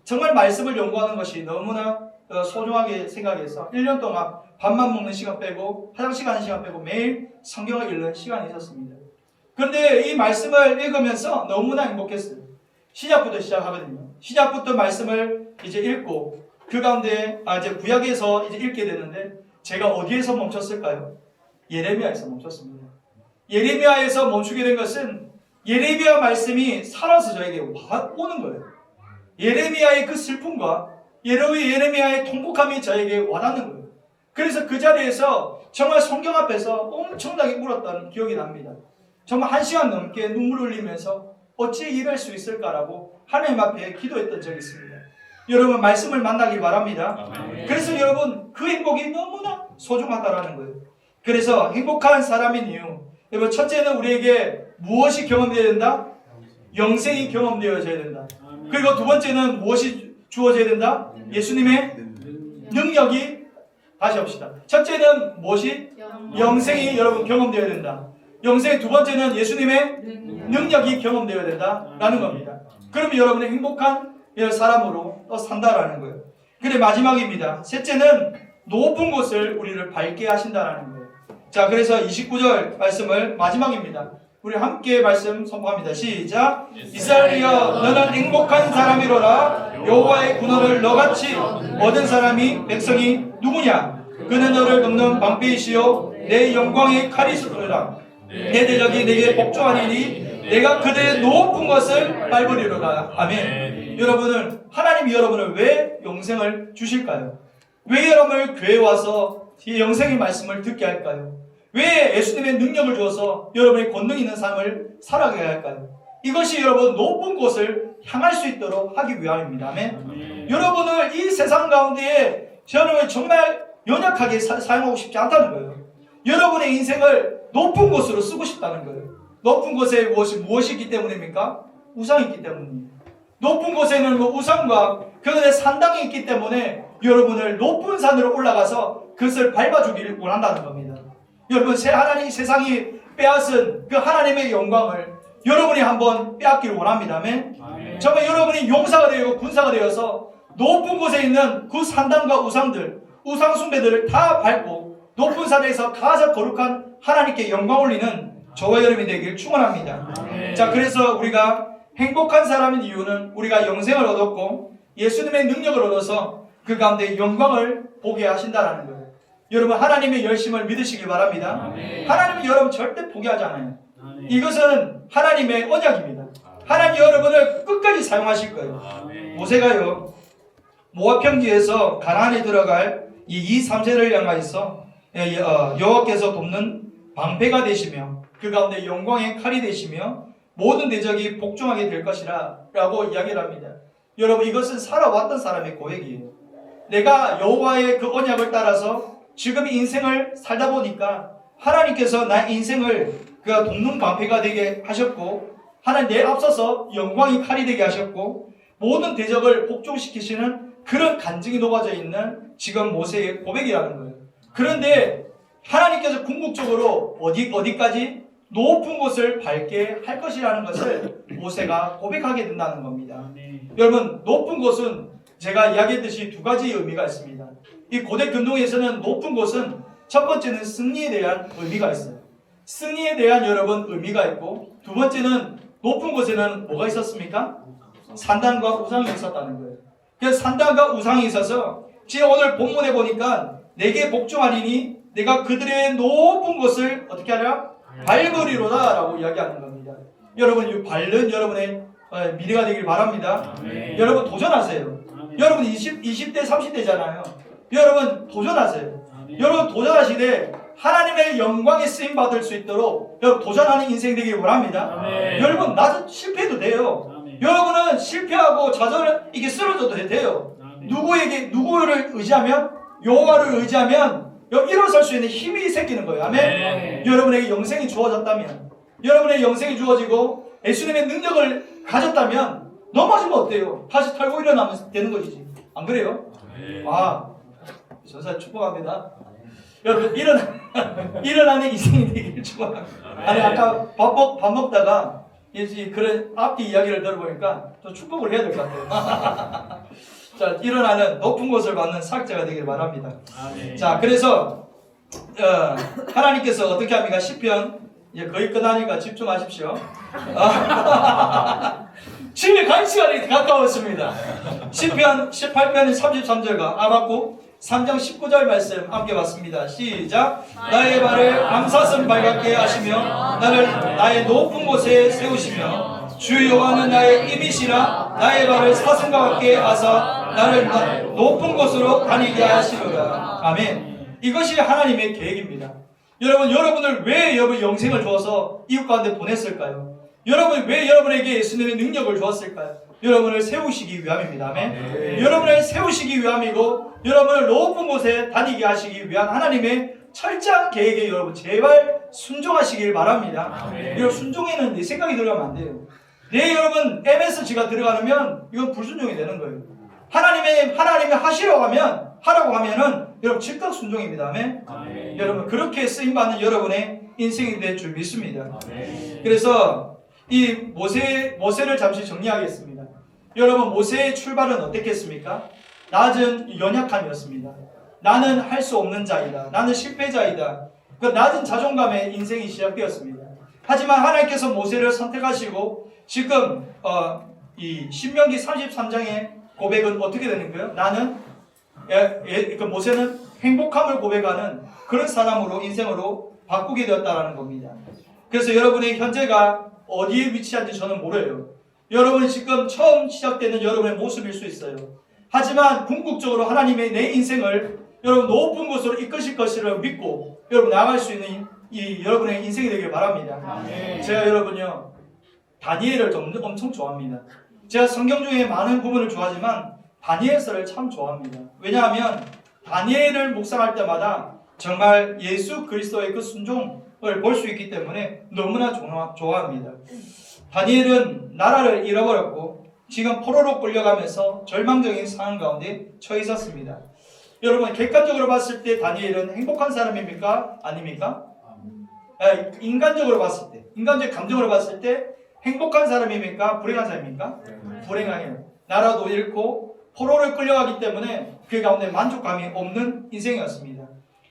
정말 말씀을 연구하는 것이 너무나 소중하게 생각해서 1년 동안 밥만 먹는 시간 빼고 화장실 가는 시간 빼고 매일 성경을 읽는 시간이 있었습니다. 그런데 이 말씀을 읽으면서 너무나 행복했어요. 시작부터 시작하거든요. 시작부터 말씀을 이제 읽고 그 가운데 이제 구약에서 이제 읽게 되는데 제가 어디에서 멈췄을까요? 예레미야에서 멈췄습니다. 예레미야에서 멈추게 된 것은 예레미야 말씀이 살아서 저에게 오는 거예요. 예레미야의 그 슬픔과 예레미야의 통곡함이 저에게 와닿는 거예요. 그래서 그 자리에서 정말 성경 앞에서 엄청나게 울었던 기억이 납니다. 정말 1시간 넘게 눈물을 흘리면서 어찌 이럴 수 있을까라고 하나님 앞에 기도했던 적이 있습니다. 여러분 말씀을 만나길 바랍니다. 그래서 여러분 그 행복이 너무나 소중하다라는 거예요. 그래서 행복한 사람인 이유, 여러분 첫째는 우리에게 무엇이 경험되어야 된다? 영생이 경험되어져야 된다. 그리고 두 번째는 무엇이 주어져야 된다? 예수님의 능력이, 다시 합시다. 첫째는 무엇이? 영생이 여러분 경험되어야 된다. 영생의 두 번째는 예수님의 능력이 경험되어야 된다라는 겁니다. 그러면 여러분은 행복한 사람으로 산다라는 거예요. 그래 마지막입니다. 셋째는 높은 곳을 우리를 밟게 하신다라는 거예요. 자, 그래서 29절 말씀을 마지막입니다. 우리 함께 말씀 선포합니다. 시작. 이스라엘이여 너는 행복한 사람이로라. 여호와의 군원을 너같이 얻은 사람이 백성이 누구냐? 그는 너를 돕는 방패이시요 내 영광의 칼이시로라. 내 대적이 내게 복종하리니 내가 그들의 높은 것을 밟으리로라. 아멘. 여러분은 하나님이 여러분을 왜 영생을 주실까요? 왜 여러분을 교회에 와서 이 영생의 말씀을 듣게 할까요? 왜 예수님의 능력을 주어서 여러분의 권능 있는 삶을 살아가게 할까요? 이것이 여러분 높은 곳을 향할 수 있도록 하기 위함입니다. 아멘. 여러분을 이 세상 가운데에 여러분을 정말 연약하게 사용하고 싶지 않다는 거예요. 여러분의 인생을 높은 곳으로 쓰고 싶다는 거예요. 높은 곳에 무엇이 있기 때문입니까? 우상이 있기 때문입니다. 높은 곳에는 우상과 그것의 산당이 있기 때문에 여러분을 높은 산으로 올라가서 그것을 밟아주기를 원한다는 겁니다. 여러분 하나님 세상이 빼앗은 그 하나님의 영광을 여러분이 한번 빼앗기를 원합니다. 아멘. 정말 여러분이 용사가 되고 군사가 되어서 높은 곳에 있는 그 산당과 우상들, 우상 숭배들을 다 밟고 높은 산에서 가장 거룩한 하나님께 영광 올리는 저와 여러분이 되길 축원합니다. 자, 그래서 우리가 행복한 사람인 이유는 우리가 영생을 얻었고 예수님의 능력을 얻어서 그 가운데 영광을 보게 하신다는 거예요. 여러분 하나님의 열심을 믿으시길 바랍니다. 하나님은 여러분 절대 포기하지 않아요. 이것은 하나님의 언약입니다. 하나님 여러분을 끝까지 사용하실 거예요. 모세가요 모압 평지에서 가나안에 들어갈 이 2, 3세를 향하여서 여호와께서 돕는 방패가 되시며 그 가운데 영광의 칼이 되시며 모든 대적이 복종하게 될 것이라 라고 이야기를 합니다. 여러분, 이것은 살아왔던 사람의 고백이에요. 내가 여호와의 그 언약을 따라서 지금 인생을 살다 보니까 하나님께서 나의 인생을 그 돕는 방패가 되게 하셨고, 하나님 내 앞서서 영광이 칼이 되게 하셨고, 모든 대적을 복종시키시는 그런 간증이 녹아져 있는 지금 모세의 고백이라는 거예요. 그런데 하나님께서 궁극적으로 어디까지? 높은 곳을 밟게 할 것이라는 것을 모세가 고백하게 된다는 겁니다. 여러분, 높은 곳은 제가 이야기했듯이 두 가지 의미가 있습니다. 이 고대 근동에서는 높은 곳은 첫 번째는 승리에 대한 의미가 있어요. 승리에 대한 여러분 의미가 있고, 두 번째는 높은 곳에는 뭐가 있었습니까? 산당과 우상이 있었다는 거예요. 그래서 산당과 우상이 있어서 지금 오늘 본문에 보니까 내게 복종하리니 내가 그들의 높은 곳을 어떻게 하랴? 밟으리로다 라고 이야기하는 겁니다. 여러분, 이 밟는 여러분의 미래가 되길 바랍니다. 여러분 도전하세요. 여러분 20대 30대잖아요. 여러분 도전하세요. 여러분 도전하시되 하나님의 영광에 쓰임 받을 수 있도록 여러분 도전하는 인생 되길 바랍니다. 여러분 나도 실패해도 돼요. 여러분은 실패하고 좌절 이게 쓰러져도 돼요. 누구를 의지하면? 여호와를 의지하면 일어설 수 있는 힘이 생기는 거예요. 아멘. 여러분에게 영생이 주어졌다면, 여러분의 영생이 주어지고 예수님의 능력을 가졌다면 넘어지면 어때요? 다시 털고 일어나면 되는 것이지. 안 그래요? 와, 전사 축복합니다. 여러분 일어나는 인생이 되기를 축복합니다. 아니 아까 밥 먹다가 그런 앞뒤 이야기를 들어보니까 좀 축복을 해야 될 것 같아요. 자, 일어나는 높은 곳을 받는 사역자가 되길 바랍니다. 자, 그래서 하나님께서 어떻게 합니까? 시편 이제 거의 끝나니까 집중하십시오. 집에 갈 시간이 가까웠습니다. 시편 18편 33절과 아바국 3장 19절 말씀 함께 봤습니다. 시작. 나의 발을 암사슴 발같게 하시며 나를 나의 높은 곳에 세우시며 주 여호와는 나의 힘이시라. 나의 발을 사슴과 같게 하사 나를 높은 곳으로 다니게 하시리라. 아멘. 이것이 하나님의 계획입니다. 여러분을 왜 여러분 영생을 주어서 이웃 가운데 보냈을까요? 여러분 왜 여러분에게 예수님의 능력을 주었을까요? 여러분을 세우시기 위함입니다. 아멘. 여러분을 세우시기 위함이고 여러분을 높은 곳에 다니게 하시기 위한 하나님의 철저한 계획에 여러분 제발 순종하시길 바랍니다. 여러분 순종에는 내 생각이 들어가면 안 돼요. 여러분 MSG가 들어가면 이건 불순종이 되는 거예요. 하나님이 하라고 하면은 여러분 즉각 순종입니다. 아멘. 여러분 그렇게 쓰임 받는 여러분의 인생이 될 줄 믿습니다. 그래서 이 모세를 잠시 정리하겠습니다. 여러분 모세의 출발은 어땠겠습니까? 낮은 연약함이었습니다. 나는 할 수 없는 자이다. 나는 실패자이다. 그 낮은 자존감의 인생이 시작되었습니다. 하지만 하나님께서 모세를 선택하시고 지금 이 신명기 33장의 고백은 어떻게 되는 거예요? 나는 모세는 행복함을 고백하는 그런 사람으로 인생으로 바꾸게 되었다는 겁니다. 그래서 여러분의 현재가 어디에 위치한지 저는 모르요. 여러분이 지금 처음 시작되는 여러분의 모습일 수 있어요. 하지만 궁극적으로 하나님의 내 인생을 여러분 높은 곳으로 이끄실 것을 믿고 여러분 나아갈 수 있는 이 여러분의 인생이 되길 바랍니다. 제가 여러분요 다니엘을 엄청 좋아합니다. 제가 성경 중에 많은 부분을 좋아하지만 다니엘서를 참 좋아합니다. 왜냐하면 다니엘을 묵상할 때마다 정말 예수 그리스도의 그 순종을 볼 수 있기 때문에 너무나 좋아합니다. 다니엘은 나라를 잃어버렸고 지금 포로로 끌려가면서 절망적인 상황 가운데 처해 있었습니다. 여러분 객관적으로 봤을 때 다니엘은 행복한 사람입니까? 아닙니까? 인간적으로 봤을 때, 인간적 감정으로 봤을 때 행복한 사람입니까? 불행한 사람입니까? 불행해요. 나라도 잃고 포로를 끌려가기 때문에 그 가운데 만족감이 없는 인생이었습니다.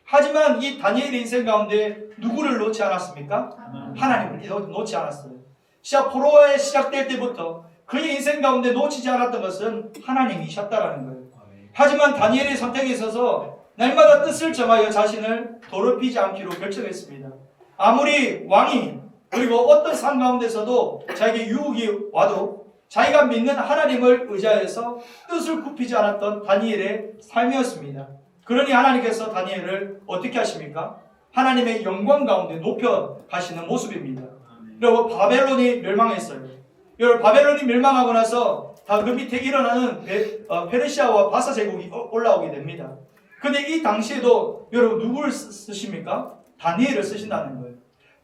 하지만 이 다니엘의 인생 가운데 누구를 놓지 않았습니까? 하나님을 놓지 않았어요. 포로에 시작될 때부터 그의 인생 가운데 놓치지 않았던 것은 하나님이셨다라는 거예요. 하지만 다니엘의 선택에 있어서 날마다 뜻을 정하여 자신을 더럽히지 않기로 결정했습니다. 아무리 왕이 그리고 어떤 상 가운데서도 자기에게 유혹이 와도 자기가 믿는 하나님을 의지하여서 뜻을 굽히지 않았던 다니엘의 삶이었습니다. 그러니 하나님께서 다니엘을 어떻게 하십니까? 하나님의 영광 가운데 높여 가시는 모습입니다. 여러분 바벨론이 멸망했어요. 여러분 바벨론이 멸망하고 나서 다 그 밑에 일어나는 페르시아와 바사 제국이 올라오게 됩니다. 근데 이 당시에도 여러분 누구를 쓰십니까? 다니엘을 쓰신다는 거예요.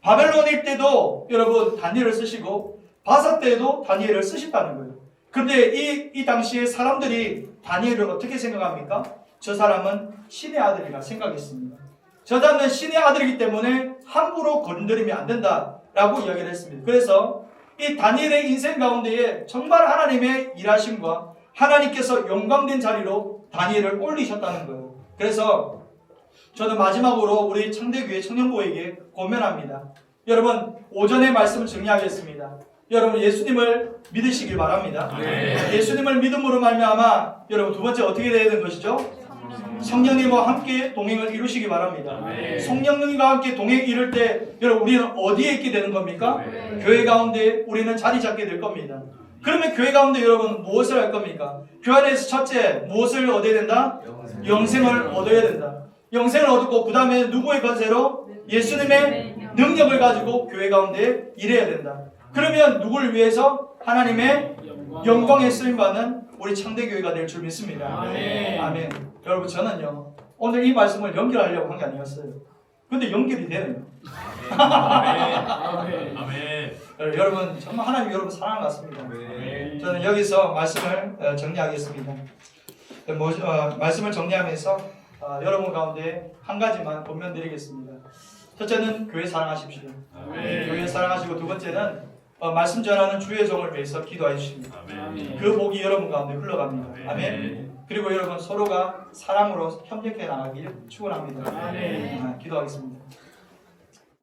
바벨론일 때도 여러분 다니엘을 쓰시고 바사 때도 다니엘을 쓰셨다는 거예요. 근데 이 당시에 사람들이 다니엘을 어떻게 생각합니까? 저 사람은 신의 아들이라 생각했습니다. 저 사람은 신의 아들이기 때문에 함부로 건드리면 안 된다라고 이야기를 했습니다. 그래서 이 다니엘의 인생 가운데에 정말 하나님의 일하심과 하나님께서 영광된 자리로 다니엘을 올리셨다는 거예요. 그래서 저는 마지막으로 우리 창대교회 청년부에게 권면합니다. 여러분 오전의 말씀을 정리하겠습니다. 여러분 예수님을 믿으시길 바랍니다. 예수님을 믿음으로 말미암아 여러분 두 번째 어떻게 되어야 되는 것이죠? 성령님과 함께 동행을 이루시기 바랍니다. 성령님과 함께 동행 이룰 때 여러분 우리는 어디에 있게 되는 겁니까? 교회 가운데 우리는 자리 잡게 될 겁니다. 그러면 교회 가운데 여러분 무엇을 할 겁니까? 교회 안에서 첫째 무엇을 얻어야 된다? 영생을 얻어야 된다. 영생을 얻고 그 다음에 누구의 권세로? 예수님의 능력을 가지고 교회 가운데 일해야 된다. 그러면 누구를 위해서? 하나님의 영광에 쓰임받는 우리 창대교회가 될 줄 믿습니다. 아멘. 여러분 저는요 오늘 이 말씀을 연결하려고 한 게 아니었어요. 근데 연결이 되네요.
아멘.
여러분 정말 하나님 여러분 사랑하는 것 같습니다. 저는 여기서 말씀을 정리하겠습니다. 말씀을 정리하면서 여러분 가운데 한 가지만 권면드리겠습니다. 첫째는 교회 사랑하십시오. 교회 사랑하시고 두 번째는 말씀 전하는 주의 종을 위해서 기도해 주십니다. 그 복이 여러분 가운데 흘러갑니다. 아멘. 그리고 여러분 서로가 사랑으로 협력해 나가길 축원합니다. 기도하겠습니다.